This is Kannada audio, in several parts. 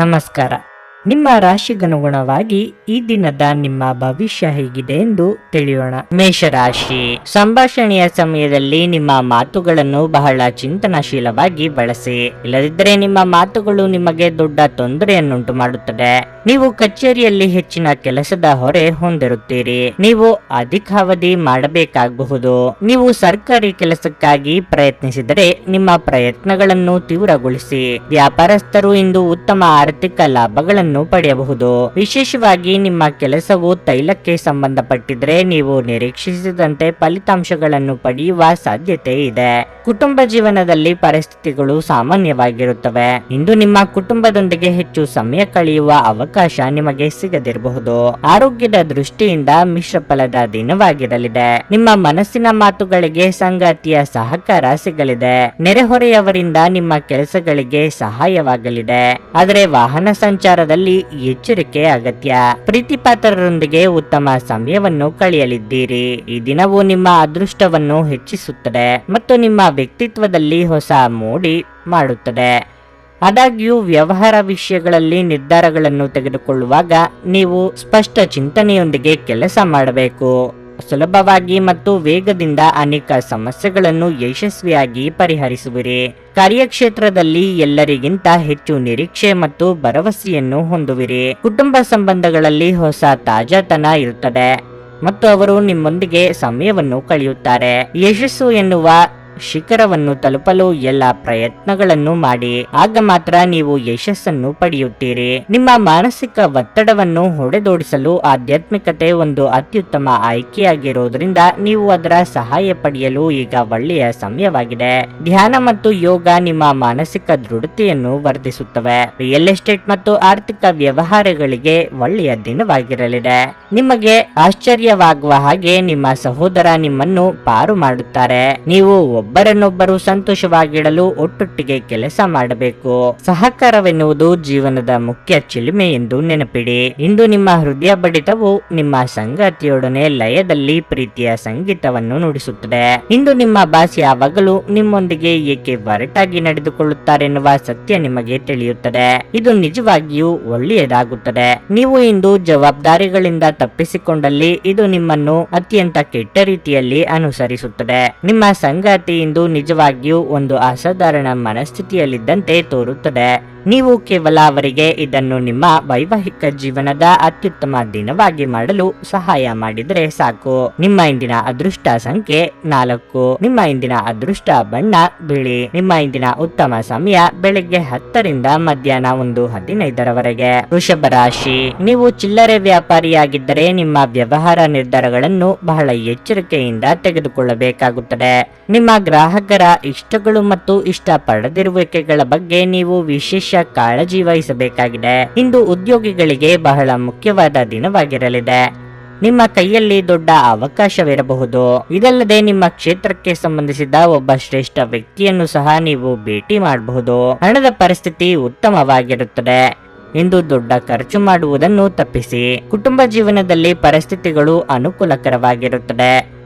ನಮಸ್ಕಾರ. ನಿಮ್ಮ ರಾಶಿಗನುಗುಣವಾಗಿ ಈ ದಿನದ ನಿಮ್ಮ ಭವಿಷ್ಯ ಹೇಗಿದೆ ಎಂದು ತಿಳಿಯೋಣ. ಮೇಷರಾಶಿ, ಸಂಭಾಷಣೆಯ ಸಮಯದಲ್ಲಿ ನಿಮ್ಮ ಮಾತುಗಳನ್ನು ಬಹಳ ಚಿಂತನಶೀಲವಾಗಿ ಬಳಸಿ. ಇಲ್ಲದಿದ್ದರೆ ನಿಮ್ಮ ಮಾತುಗಳು ನಿಮಗೆ ದೊಡ್ಡ ತೊಂದರೆಯನ್ನುಂಟು ಮಾಡುತ್ತದೆ. ನೀವು ಕಚೇರಿಯಲ್ಲಿ ಹೆಚ್ಚಿನ ಕೆಲಸದ ಹೊರೆ ಹೊಂದಿರುತ್ತೀರಿ. ನೀವು ಅಧಿಕಾವಧಿ ಮಾಡಬೇಕಾಗಬಹುದು. ನೀವು ಸರ್ಕಾರಿ ಕೆಲಸಕ್ಕಾಗಿ ಪ್ರಯತ್ನಿಸಿದರೆ ನಿಮ್ಮ ಪ್ರಯತ್ನಗಳನ್ನು ತೀವ್ರಗೊಳಿಸಿ. ವ್ಯಾಪಾರಸ್ಥರು ಇಂದು ಉತ್ತಮ ಆರ್ಥಿಕ ಲಾಭಗಳನ್ನು ಪಡೆಯಬಹುದು. ವಿಶೇಷವಾಗಿ ನಿಮ್ಮ ಕೆಲಸವು ತೈಲಕ್ಕೆ ಸಂಬಂಧಪಟ್ಟಿದ್ರೆ ನೀವು ನಿರೀಕ್ಷಿಸಿದಂತೆ ಫಲಿತಾಂಶಗಳನ್ನು ಪಡೆಯುವ ಸಾಧ್ಯತೆ ಇದೆ. ಕುಟುಂಬ ಜೀವನದಲ್ಲಿ ಪರಿಸ್ಥಿತಿಗಳು ಸಾಮಾನ್ಯವಾಗಿರುತ್ತವೆ. ಇಂದು ನಿಮ್ಮ ಕುಟುಂಬದೊಂದಿಗೆ ಹೆಚ್ಚು ಸಮಯ ಕಳೆಯುವ ಅವಕಾಶ ನಿಮಗೆ ಸಿಗದಿರಬಹುದು. ಆರೋಗ್ಯದ ದೃಷ್ಟಿಯಿಂದ ಮಿಶ್ರ ಫಲದ ದಿನವಾಗಿರಲಿದೆ. ನಿಮ್ಮ ಮನಸ್ಸಿನ ಮಾತುಗಳಿಗೆ ಸಂಗಾತಿಯ ಸಹಕಾರ ಸಿಗಲಿದೆ. ನೆರೆಹೊರೆಯವರಿಂದ ನಿಮ್ಮ ಕೆಲಸಗಳಿಗೆ ಸಹಾಯವಾಗಲಿದೆ. ಆದರೆ ವಾಹನ ಸಂಚಾರದಲ್ಲಿ ಎಚ್ಚರಿಕೆ ಅಗತ್ಯ. ಪ್ರೀತಿಪಾತ್ರರೊಂದಿಗೆ ಉತ್ತಮ ಸಮಯವನ್ನು ಕಳೆಯಲಿದ್ದೀರಿ. ಈ ದಿನವು ನಿಮ್ಮ ಅದೃಷ್ಟವನ್ನು ಹೆಚ್ಚಿಸುತ್ತದೆ ಮತ್ತು ನಿಮ್ಮ ವ್ಯಕ್ತಿತ್ವದಲ್ಲಿ ಹೊಸ ಮೋಡಿ ಮಾಡುತ್ತದೆ. ಆದಾಗ್ಯೂ ವ್ಯವಹಾರ ವಿಷಯಗಳಲ್ಲಿ ನಿರ್ಧಾರಗಳನ್ನು ತೆಗೆದುಕೊಳ್ಳುವಾಗ ನೀವು ಸ್ಪಷ್ಟ ಚಿಂತನೆಯೊಂದಿಗೆ ಕೆಲಸ ಮಾಡಬೇಕು. ಸುಲಭವಾಗಿ ಮತ್ತು ವೇಗದಿಂದ ಅನೇಕ ಸಮಸ್ಯೆಗಳನ್ನು ಯಶಸ್ವಿಯಾಗಿ ಪರಿಹರಿಸುವಿರಿ. ಕಾರ್ಯಕ್ಷೇತ್ರದಲ್ಲಿ ಎಲ್ಲರಿಗಿಂತ ಹೆಚ್ಚು ನಿರೀಕ್ಷೆ ಮತ್ತು ಭರವಸೆಯನ್ನು ಹೊಂದುವಿರಿ. ಕುಟುಂಬ ಸಂಬಂಧಗಳಲ್ಲಿ ಹೊಸ ತಾಜಾತನ ಇರುತ್ತದೆ ಮತ್ತು ಅವರು ನಿಮ್ಮೊಂದಿಗೆ ಸಮಯವನ್ನು ಕಳೆಯುತ್ತಾರೆ. ಯಶಸ್ಸು ಎನ್ನುವ ಶಿಖರವನ್ನು ತಲುಪಲು ಎಲ್ಲ ಪ್ರಯತ್ನಗಳನ್ನು ಮಾಡಿ. ಆಗ ಮಾತ್ರ ನೀವು ಯಶಸ್ಸನ್ನು ಪಡೆಯುತ್ತೀರಿ. ನಿಮ್ಮ ಮಾನಸಿಕ ಒತ್ತಡವನ್ನು ಹೊಡೆದೋಡಿಸಲು ಆಧ್ಯಾತ್ಮಿಕತೆ ಒಂದು ಅತ್ಯುತ್ತಮ ಆಯ್ಕೆಯಾಗಿರುವುದರಿಂದ ನೀವು ಅದರ ಸಹಾಯ ಪಡೆಯಲು ಈಗ ಒಳ್ಳೆಯ ಸಮಯವಾಗಿದೆ. ಧ್ಯಾನ ಮತ್ತು ಯೋಗ ನಿಮ್ಮ ಮಾನಸಿಕ ದೃಢತೆಯನ್ನು ವರ್ಧಿಸುತ್ತವೆ. ರಿಯಲ್ ಎಸ್ಟೇಟ್ ಮತ್ತು ಆರ್ಥಿಕ ವ್ಯವಹಾರಗಳಿಗೆ ಒಳ್ಳೆಯ ದಿನವಾಗಿರಲಿದೆ. ನಿಮಗೆ ಆಶ್ಚರ್ಯವಾಗುವ ಹಾಗೆ ನಿಮ್ಮ ಸಹೋದರ ನಿಮ್ಮನ್ನು ಪಾರು ಮಾಡುತ್ತಾರೆ. ನೀವು ಒಬ್ಬರನ್ನೊಬ್ಬರು ಸಂತೋಷವಾಗಿಡಲು ಒಟ್ಟೊಟ್ಟಿಗೆ ಕೆಲಸ ಮಾಡಬೇಕು. ಸಹಕಾರವೆನ್ನುವುದು ಜೀವನದ ಮುಖ್ಯ ಚಿಲುಮೆ ಎಂದು ನೆನಪಿಡಿ. ಇಂದು ನಿಮ್ಮ ಹೃದಯ ಬಡಿತವು ನಿಮ್ಮ ಸಂಗಾತಿಯೊಡನೆ ಲಯದಲ್ಲಿ ಪ್ರೀತಿಯ ಸಂಗೀತವನ್ನು ನುಡಿಸುತ್ತದೆ. ಇಂದು ನಿಮ್ಮ ಬಾಸ್ ಯಾವಾಗಲೂ ನಿಮ್ಮೊಂದಿಗೆ ಏಕೆ ಒರಟಾಗಿ ನಡೆದುಕೊಳ್ಳುತ್ತಾರೆನ್ನುವ ಸತ್ಯ ನಿಮಗೆ ತಿಳಿಯುತ್ತದೆ. ಇದು ನಿಜವಾಗಿಯೂ ಒಳ್ಳೆಯದಾಗುತ್ತದೆ. ನೀವು ಇಂದು ಜವಾಬ್ದಾರಿಗಳಿಂದ ತಪ್ಪಿಸಿಕೊಂಡಲ್ಲಿ ಇದು ನಿಮ್ಮನ್ನು ಅತ್ಯಂತ ಕೆಟ್ಟ ರೀತಿಯಲ್ಲಿ ಅನುಸರಿಸುತ್ತದೆ. ನಿಮ್ಮ ಸಂಗಾತಿ ಇಂದು ನಿಜವಾಗಿಯೂ ಒಂದು ಅಸಾಧಾರಣ ಮನಸ್ಥಿತಿಯಲ್ಲಿದ್ದಂತೆ ತೋರುತ್ತದೆ. ನೀವು ಕೇವಲ ಅವರಿಗೆ ಇದನ್ನು ನಿಮ್ಮ ವೈವಾಹಿಕ ಜೀವನದ ಅತ್ಯುತ್ತಮ ದಿನವಾಗಿ ಮಾಡಲು ಸಹಾಯ ಮಾಡಿದರೆ ಸಾಕು. ನಿಮ್ಮ ಇಂದಿನ ಅದೃಷ್ಟ ಸಂಖ್ಯೆ 4. ನಿಮ್ಮ ಇಂದಿನ ಅದೃಷ್ಟ ಬಣ್ಣ ಬಿಳಿ. ನಿಮ್ಮ ಇಂದಿನ ಉತ್ತಮ ಸಮಯ ಬೆಳಗ್ಗೆ 10 ರಿಂದ ಮಧ್ಯಾಹ್ನ 1:15 ವೃಷಭ ರಾಶಿ, ನೀವು ಚಿಲ್ಲರೆ ವ್ಯಾಪಾರಿಯಾಗಿದ್ದರೆ ನಿಮ್ಮ ವ್ಯವಹಾರ ನಿರ್ಧಾರಗಳನ್ನು ಬಹಳ ಎಚ್ಚರಿಕೆಯಿಂದ ತೆಗೆದುಕೊಳ್ಳಬೇಕಾಗುತ್ತದೆ. ನಿಮ್ಮ ಗ್ರಾಹಕರ ಇಷ್ಟಗಳು ಮತ್ತು ಇಷ್ಟ ಪಡೆದಿರುವಿಕೆಗಳ ಬಗ್ಗೆ ನೀವು ವಿಶೇಷ ಕಾಳಜಿ ವಹಿಸಬೇಕಾಗಿದೆ. ಇಂದು ಉದ್ಯೋಗಿಗಳಿಗೆ ಬಹಳ ಮುಖ್ಯವಾದ ದಿನವಾಗಿರಲಿದೆ. ನಿಮ್ಮ ಕೈಯಲ್ಲಿ ದೊಡ್ಡ ಅವಕಾಶವಿರಬಹುದು. ಇದಲ್ಲದೆ ನಿಮ್ಮ ಕ್ಷೇತ್ರಕ್ಕೆ ಸಂಬಂಧಿಸಿದ ಒಬ್ಬ ಶ್ರೇಷ್ಠ ವ್ಯಕ್ತಿಯನ್ನು ಸಹ ನೀವು ಭೇಟಿ ಮಾಡಬಹುದು. ಹಣದ ಪರಿಸ್ಥಿತಿ ಉತ್ತಮವಾಗಿರುತ್ತದೆ. ಇಂದು ದೊಡ್ಡ ಖರ್ಚು ಮಾಡುವುದನ್ನು ತಪ್ಪಿಸಿ. ಕುಟುಂಬ ಜೀವನದಲ್ಲಿ ಪರಿಸ್ಥಿತಿಗಳು ಅನುಕೂಲಕರವಾಗಿರುತ್ತದೆ.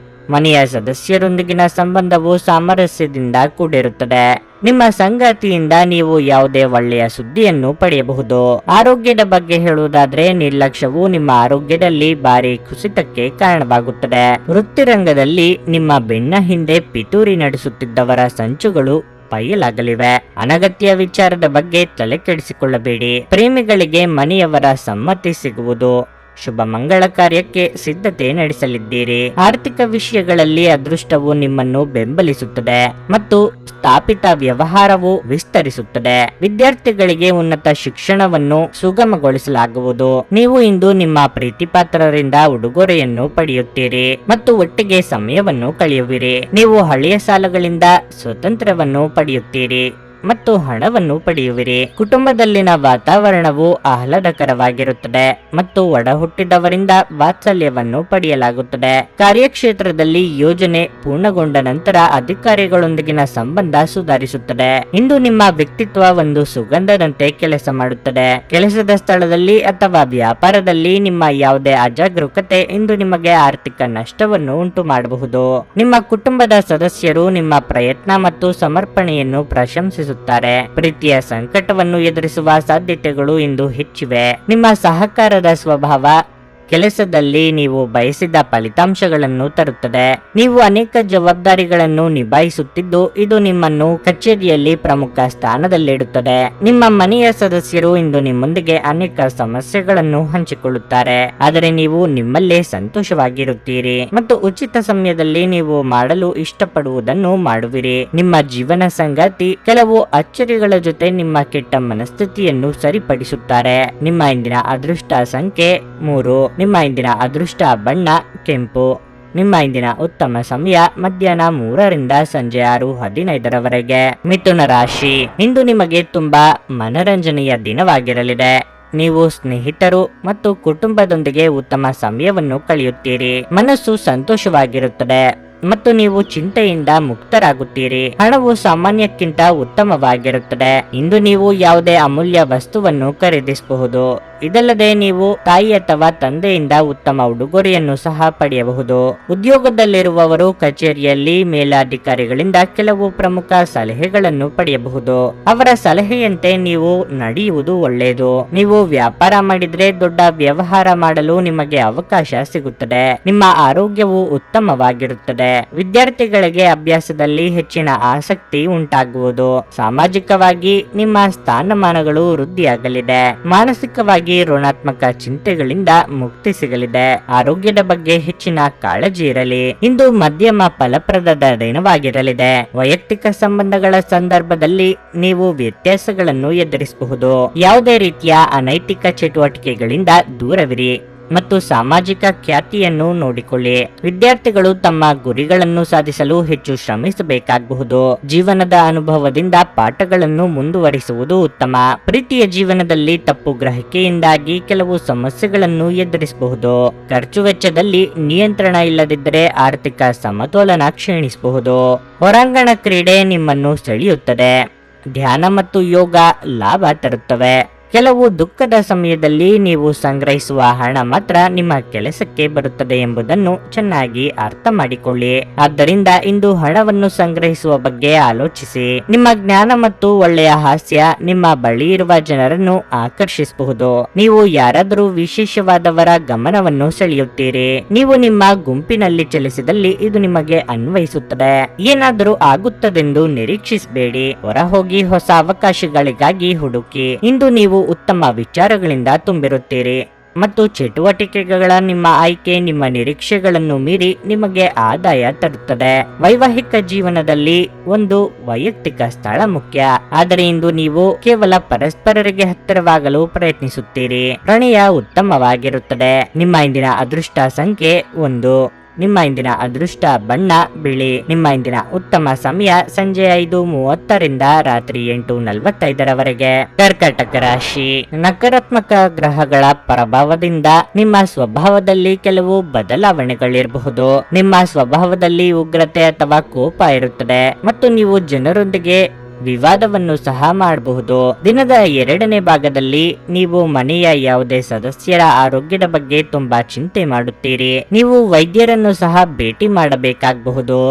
ಮನೆಯ ಸದಸ್ಯರೊಂದಿಗಿನ ಸಂಬಂಧವು ಸಾಮರಸ್ಯದಿಂದ ಕೂಡಿರುತ್ತದೆ. ನಿಮ್ಮ ಸಂಗಾತಿಯಿಂದ ನೀವು ಯಾವುದೇ ಒಳ್ಳೆಯ ಸುದ್ದಿಯನ್ನು ಪಡೆಯಬಹುದು. ಆರೋಗ್ಯದ ಬಗ್ಗೆ ಹೇಳುವುದಾದ್ರೆ ನಿರ್ಲಕ್ಷ್ಯವು ನಿಮ್ಮ ಆರೋಗ್ಯದಲ್ಲಿ ಭಾರಿ ಕುಸಿತಕ್ಕೆ ಕಾರಣವಾಗುತ್ತದೆ. ವೃತ್ತಿರಂಗದಲ್ಲಿ ನಿಮ್ಮ ಬೆನ್ನ ಹಿಂದೆ ಪಿತೂರಿ ನಡೆಸುತ್ತಿದ್ದವರ ಸಂಚುಗಳು ಬಯಲಾಗಲಿವೆ. ಅನಗತ್ಯ ವಿಚಾರದ ಬಗ್ಗೆ ತಲೆ ಕೆಡಿಸಿಕೊಳ್ಳಬೇಡಿ. ಪ್ರೇಮಿಗಳಿಗೆ ಮನೆಯವರ ಸಮ್ಮತಿ ಸಿಗುವುದು. ಶುಭ ಮಂಗಳ ಕಾರ್ಯಕ್ಕೆ ಸಿದ್ಧತೆ ನಡೆಸಲಿದ್ದೀರಿ. ಆರ್ಥಿಕ ವಿಷಯಗಳಲ್ಲಿ ಅದೃಷ್ಟವು ನಿಮ್ಮನ್ನು ಬೆಂಬಲಿಸುತ್ತದೆ ಮತ್ತು ಸ್ಥಾಪಿತ ವ್ಯವಹಾರವು ವಿಸ್ತರಿಸುತ್ತದೆ. ವಿದ್ಯಾರ್ಥಿಗಳಿಗೆ ಉನ್ನತ ಶಿಕ್ಷಣವನ್ನು ಸುಗಮಗೊಳಿಸಲಾಗುವುದು. ನೀವು ಇಂದು ನಿಮ್ಮ ಪ್ರೀತಿಪಾತ್ರರಿಂದ ಉಡುಗೊರೆಯನ್ನು ಪಡೆಯುತ್ತೀರಿ ಮತ್ತು ಒಟ್ಟಿಗೆ ಸಮಯವನ್ನು ಕಳೆಯುವಿರಿ. ನೀವು ಹಳೆಯ ಸಾಲಗಳಿಂದ ಸ್ವತಂತ್ರವನ್ನು ಪಡೆಯುತ್ತೀರಿ ಮತ್ತು ಹಣವನ್ನು ಪಡೆಯುವಿರಿ. ಕುಟುಂಬದಲ್ಲಿನ ವಾತಾವರಣವು ಆಹ್ಲಾದಕರವಾಗಿರುತ್ತದೆ ಮತ್ತು ಒಡ ಹುಟ್ಟಿದವರಿಂದ ವಾತ್ಸಲ್ಯವನ್ನು ಪಡೆಯಲಾಗುತ್ತದೆ. ಕಾರ್ಯಕ್ಷೇತ್ರದಲ್ಲಿ ಯೋಜನೆ ಪೂರ್ಣಗೊಂಡ ನಂತರ ಅಧಿಕಾರಿಗಳೊಂದಿಗಿನ ಸಂಬಂಧ ಸುಧಾರಿಸುತ್ತದೆ. ಇಂದು ನಿಮ್ಮ ವ್ಯಕ್ತಿತ್ವ ಒಂದು ಸುಗಂಧದಂತೆ ಕೆಲಸ ಮಾಡುತ್ತದೆ. ಕೆಲಸದ ಸ್ಥಳದಲ್ಲಿ ಅಥವಾ ವ್ಯಾಪಾರದಲ್ಲಿ ನಿಮ್ಮ ಯಾವುದೇ ಅಜಾಗರೂಕತೆ ಇಂದು ನಿಮಗೆ ಆರ್ಥಿಕ ನಷ್ಟವನ್ನು ಉಂಟು ಮಾಡಬಹುದು. ನಿಮ್ಮ ಕುಟುಂಬದ ಸದಸ್ಯರು ನಿಮ್ಮ ಪ್ರಯತ್ನ ಮತ್ತು ಸಮರ್ಪಣೆಯನ್ನು ಪ್ರಶಂಸಿಸುತ್ತಾರೆ. ಪ್ರಯತ್ನಿಸುತ್ತಾರೆ. ಪ್ರೀತಿಯ ಸಂಕಟವನ್ನು ಎದುರಿಸುವ ಸಾಧ್ಯತೆಗಳು ಇಂದು ಹೆಚ್ಚಿವೆ. ನಿಮ್ಮ ಸಹಕಾರದ ಸ್ವಭಾವ ಕೆಲಸದಲ್ಲಿ ನೀವು ಬಯಸಿದ ಫಲಿತಾಂಶಗಳನ್ನು ತರುತ್ತದೆ. ನೀವು ಅನೇಕ ಜವಾಬ್ದಾರಿಗಳನ್ನು ನಿಭಾಯಿಸುತ್ತಿದ್ದು ಇದು ನಿಮ್ಮನ್ನು ಕಚೇರಿಯಲ್ಲಿ ಪ್ರಮುಖ ಸ್ಥಾನದಲ್ಲಿಡುತ್ತದೆ. ನಿಮ್ಮ ಮನೆಯ ಸದಸ್ಯರು ಇಂದು ನಿಮ್ಮೊಂದಿಗೆ ಅನೇಕ ಸಮಸ್ಯೆಗಳನ್ನು ಹಂಚಿಕೊಳ್ಳುತ್ತಾರೆ, ಆದರೆ ನೀವು ನಿಮ್ಮಲ್ಲೇ ಸಂತೋಷವಾಗಿರುತ್ತೀರಿ ಮತ್ತು ಉಚಿತ ಸಮಯದಲ್ಲಿ ನೀವು ಮಾಡಲು ಇಷ್ಟಪಡುವುದನ್ನು ಮಾಡುವಿರಿ. ನಿಮ್ಮ ಜೀವನ ಸಂಗಾತಿ ಕೆಲವು ಅಚ್ಚರಿಗಳ ಜೊತೆ ನಿಮ್ಮ ಕೆಟ್ಟ ಮನಸ್ಥಿತಿಯನ್ನು ಸರಿಪಡಿಸುತ್ತಾರೆ. ನಿಮ್ಮ ಇಂದಿನ ಅದೃಷ್ಟ ಸಂಖ್ಯೆ 3. ನಿಮ್ಮ ಇಂದಿನ ಅದೃಷ್ಟ ಬಣ್ಣ ಕೆಂಪು. ನಿಮ್ಮ ಇಂದಿನ ಉತ್ತಮ ಸಮಯ ಮಧ್ಯಾಹ್ನ 3ರಿಂದ ಸಂಜೆ 6:15 ಮಿಥುನ ರಾಶಿ. ಇಂದು ನಿಮಗೆ ತುಂಬಾ ಮನರಂಜನೆಯ ದಿನವಾಗಿರಲಿದೆ. ನೀವು ಸ್ನೇಹಿತರು ಮತ್ತು ಕುಟುಂಬದೊಂದಿಗೆ ಉತ್ತಮ ಸಮಯವನ್ನು ಕಳೆಯುತ್ತೀರಿ. ಮನಸ್ಸು ಸಂತೋಷವಾಗಿರುತ್ತದೆ ಮತ್ತು ನೀವು ಚಿಂತೆಯಿಂದ ಮುಕ್ತರಾಗುತ್ತೀರಿ. ಹಣವು ಸಾಮಾನ್ಯಕ್ಕಿಂತ ಉತ್ತಮವಾಗಿರುತ್ತದೆ. ಇಂದು ನೀವು ಯಾವುದೇ ಅಮೂಲ್ಯ ವಸ್ತುವನ್ನು ಖರೀದಿಸಬಹುದು. ಇದಲ್ಲದೆ ನೀವು ತಾಯಿ ಅಥವಾ ತಂದೆಯಿಂದ ಉತ್ತಮ ಉಡುಗೊರೆಯನ್ನು ಸಹ ಪಡೆಯಬಹುದು. ಉದ್ಯೋಗದಲ್ಲಿರುವವರು ಕಚೇರಿಯಲ್ಲಿ ಮೇಲಾಧಿಕಾರಿಗಳಿಂದ ಕೆಲವು ಪ್ರಮುಖ ಸಲಹೆಗಳನ್ನು ಪಡೆಯಬಹುದು. ಅವರ ಸಲಹೆಯಂತೆ ನೀವು ನಡೆಯುವುದು ಒಳ್ಳೆಯದು. ನೀವು ವ್ಯಾಪಾರ ಮಾಡಿದ್ರೆ ದೊಡ್ಡ ವ್ಯವಹಾರ ಮಾಡಲು ನಿಮಗೆ ಅವಕಾಶ ಸಿಗುತ್ತದೆ. ನಿಮ್ಮ ಆರೋಗ್ಯವು ಉತ್ತಮವಾಗಿರುತ್ತದೆ. ವಿದ್ಯಾರ್ಥಿಗಳಿಗೆ ಅಭ್ಯಾಸದಲ್ಲಿ ಹೆಚ್ಚಿನ ಆಸಕ್ತಿ ಉಂಟಾಗುವುದು. ಸಾಮಾಜಿಕವಾಗಿ ನಿಮ್ಮ ಸ್ಥಾನಮಾನಗಳು ವೃದ್ಧಿಯಾಗಲಿದೆ. ಮಾನಸಿಕವಾಗಿ ಋಣಾತ್ಮಕ ಚಿಂತೆಗಳಿಂದ ಮುಕ್ತಿ ಸಿಗಲಿದೆ. ಆರೋಗ್ಯದ ಬಗ್ಗೆ ಹೆಚ್ಚಿನ ಕಾಳಜಿ ಇರಲಿ. ಇಂದು ಮಧ್ಯಮ ಫಲಪ್ರದದ ದಿನವಾಗಿರಲಿದೆ. ವೈಯಕ್ತಿಕ ಸಂಬಂಧಗಳ ಸಂದರ್ಭದಲ್ಲಿ ನೀವು ವ್ಯತ್ಯಾಸಗಳನ್ನು ಎದುರಿಸಬಹುದು. ಯಾವುದೇ ರೀತಿಯ ಅನೈತಿಕ ಚಟುವಟಿಕೆಗಳಿಂದ ದೂರವಿರಿ ಮತ್ತು ಸಾಮಾಜಿಕ ಖ್ಯಾತಿಯನ್ನು ನೋಡಿಕೊಳ್ಳಿ. ವಿದ್ಯಾರ್ಥಿಗಳು ತಮ್ಮ ಗುರಿಗಳನ್ನು ಸಾಧಿಸಲು ಹೆಚ್ಚು ಶ್ರಮಿಸಬೇಕಾಗಬಹುದು. ಜೀವನದ ಅನುಭವದಿಂದ ಪಾಠಗಳನ್ನು ಮುಂದುವರಿಸುವುದು ಉತ್ತಮ. ಪ್ರೀತಿಯ ಜೀವನದಲ್ಲಿ ತಪ್ಪು ಗ್ರಹಿಕೆಯಿಂದಾಗಿ ಕೆಲವು ಸಮಸ್ಯೆಗಳನ್ನು ಎದುರಿಸಬಹುದು. ಖರ್ಚು ವೆಚ್ಚದಲ್ಲಿ ನಿಯಂತ್ರಣ ಇಲ್ಲದಿದ್ದರೆ ಆರ್ಥಿಕ ಸಮತೋಲನ ಕ್ಷೀಣಿಸಬಹುದು. ಹೊರಾಂಗಣ ಕ್ರೀಡೆ ನಿಮ್ಮನ್ನು ಸೆಳೆಯುತ್ತದೆ. ಧ್ಯಾನ ಮತ್ತು ಯೋಗ ಲಾಭ ತರುತ್ತವೆ. ಕೆಲವು ದುಃಖದ ಸಮಯದಲ್ಲಿ ನೀವು ಸಂಗ್ರಹಿಸುವ ಹಣ ಮಾತ್ರ ನಿಮ್ಮ ಕೆಲಸಕ್ಕೆ ಬರುತ್ತದೆ ಎಂಬುದನ್ನು ಚೆನ್ನಾಗಿ ಅರ್ಥ ಮಾಡಿಕೊಳ್ಳಿ. ಆದ್ದರಿಂದ ಇಂದು ಹಣವನ್ನು ಸಂಗ್ರಹಿಸುವ ಬಗ್ಗೆ ಆಲೋಚಿಸಿ. ನಿಮ್ಮ ಜ್ಞಾನ ಮತ್ತು ಒಳ್ಳೆಯ ಹಾಸ್ಯ ನಿಮ್ಮ ಬಳಿ ಇರುವ ಜನರನ್ನು ಆಕರ್ಷಿಸಬಹುದು. ನೀವು ಯಾರಾದರೂ ವಿಶೇಷವಾದವರ ಗಮನವನ್ನು ಸೆಳೆಯುತ್ತೀರಿ. ನೀವು ನಿಮ್ಮ ಗುಂಪಿನಲ್ಲಿ ಚಲಿಸಿದಲ್ಲಿ ಇದು ನಿಮಗೆ ಅನ್ವಯಿಸುತ್ತದೆ. ಏನಾದರೂ ಆಗುತ್ತದೆಂದು ನಿರೀಕ್ಷಿಸಬೇಡಿ. ಹೊರಹೋಗಿ ಹೊಸ ಅವಕಾಶಗಳಿಗಾಗಿ ಹುಡುಕಿ. ಇಂದು ನೀವು ಉತ್ತಮ ವಿಚಾರಗಳಿಂದ ತುಂಬಿರುತ್ತೀರಿ ಮತ್ತು ಚಟುವಟಿಕೆಗಳ ನಿಮ್ಮ ಆಯ್ಕೆ ನಿಮ್ಮ ನಿರೀಕ್ಷೆಗಳನ್ನು ಮೀರಿ ನಿಮಗೆ ಆದಾಯ ತರುತ್ತದೆ. ವೈವಾಹಿಕ ಜೀವನದಲ್ಲಿ ಒಂದು ವೈಯಕ್ತಿಕ ಸ್ಥಳ ಮುಖ್ಯ, ಆದರೆ ಇಂದು ನೀವು ಕೇವಲ ಪರಸ್ಪರರಿಗೆ ಹತ್ತಿರವಾಗಲು ಪ್ರಯತ್ನಿಸುತ್ತೀರಿ. ಪ್ರಣಯ ಉತ್ತಮವಾಗಿರುತ್ತದೆ. ನಿಮ್ಮ ಇಂದಿನ ಅದೃಷ್ಟ ಸಂಖ್ಯೆ 1. ನಿಮ್ಮ ಇಂದಿನ ಅದೃಷ್ಟ ಬಣ್ಣ ಬಿಳಿ. ನಿಮ್ಮ ಇಂದಿನ ಉತ್ತಮ ಸಮಯ ಸಂಜೆ 5:30ರಿಂದ ರಾತ್ರಿ 8:45 ಕರ್ಕಾಟಕ ರಾಶಿ. ನಕಾರಾತ್ಮಕ ಗ್ರಹಗಳ ಪ್ರಭಾವದಿಂದ ನಿಮ್ಮ ಸ್ವಭಾವದಲ್ಲಿ ಕೆಲವು ಬದಲಾವಣೆಗಳಿರಬಹುದು. ನಿಮ್ಮ ಸ್ವಭಾವದಲ್ಲಿ ಉಗ್ರತೆ ಅಥವಾ ಕೋಪ ಇರುತ್ತದೆ ಮತ್ತು ನೀವು ಜನರೊಂದಿಗೆ ವಿವಾದವನ್ನು ಸಹ ಮಾಡಬಹುದು. ದಿನದ 2ನೇ ಭಾಗದಲ್ಲಿ ನೀವು ಮನೆಯ ಯಾವುದೇ ಸದಸ್ಯರ ಆರೋಗ್ಯದ ಬಗ್ಗೆ ತುಂಬಾ ಚಿಂತೆ ಮಾಡುತ್ತೀರಿ. ನೀವು ವೈದ್ಯರನ್ನು ಸಹ ಭೇಟಿ ಮಾಡಬೇಕಾಗಬಹುದು.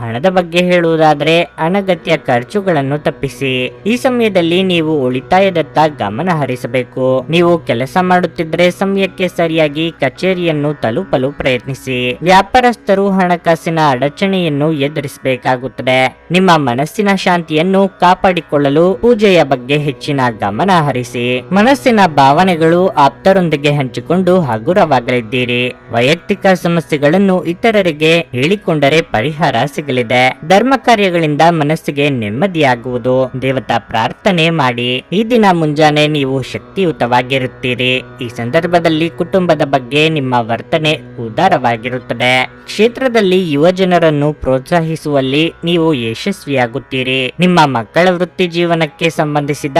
ಹಣದ ಬಗ್ಗೆ ಹೇಳುವುದಾದರೆ ಅನಗತ್ಯ ಖರ್ಚುಗಳನ್ನು ತಪ್ಪಿಸಿ. ಈ ಸಮಯದಲ್ಲಿ ನೀವು ಉಳಿತಾಯದತ್ತ ಗಮನ ಹರಿಸಬೇಕು. ನೀವು ಕೆಲಸ ಮಾಡುತ್ತಿದ್ದರೆ ಸಮಯಕ್ಕೆ ಸರಿಯಾಗಿ ಕಚೇರಿಯನ್ನು ತಲುಪಲು ಪ್ರಯತ್ನಿಸಿ. ವ್ಯಾಪಾರಸ್ಥರು ಹಣಕಾಸಿನ ಅಡಚಣೆಯನ್ನು ಎದುರಿಸಬೇಕಾಗುತ್ತದೆ. ನಿಮ್ಮ ಮನಸ್ಸಿನ ಶಾಂತಿಯನ್ನು ಕಾಪಾಡಿಕೊಳ್ಳಲು ಪೂಜೆಯ ಬಗ್ಗೆ ಹೆಚ್ಚಿನ ಗಮನ ಹರಿಸಿ. ಮನಸ್ಸಿನ ಭಾವನೆಗಳು ಆಪ್ತರೊಂದಿಗೆ ಹಂಚಿಕೊಂಡು ಹಗುರವಾಗಲಿದ್ದೀರಿ. ವೈಯಕ್ತಿಕ ಸಮಸ್ಯೆಗಳನ್ನು ಇತರರಿಗೆ ಹೇಳಿಕೊಂಡರೆ ಪರಿಹಾರ ಸಿಗಲಿದೆ. ಧರ್ಮ ಕಾರ್ಯಗಳಿಂದ ಮನಸ್ಸಿಗೆ ನೆಮ್ಮದಿಯಾಗುವುದು. ದೇವತಾ ಪ್ರಾರ್ಥನೆ ಮಾಡಿ. ಈ ದಿನ ಮುಂಜಾನೆ ನೀವು ಶಕ್ತಿಯುತವಾಗಿರುತ್ತೀರಿ. ಈ ಸಂದರ್ಭದಲ್ಲಿ ಕುಟುಂಬದ ಬಗ್ಗೆ ನಿಮ್ಮ ವರ್ತನೆ ಉದಾರವಾಗಿರುತ್ತದೆ. ಕ್ಷೇತ್ರದಲ್ಲಿ ಯುವ ಜನರನ್ನು ಪ್ರೋತ್ಸಾಹಿಸುವಲ್ಲಿ ನೀವು ಯಶಸ್ವಿಯಾಗುತ್ತೀರಿ. ನಿಮ್ಮ ಮಕ್ಕಳ ವೃತ್ತಿ ಜೀವನಕ್ಕೆ ಸಂಬಂಧಿಸಿದ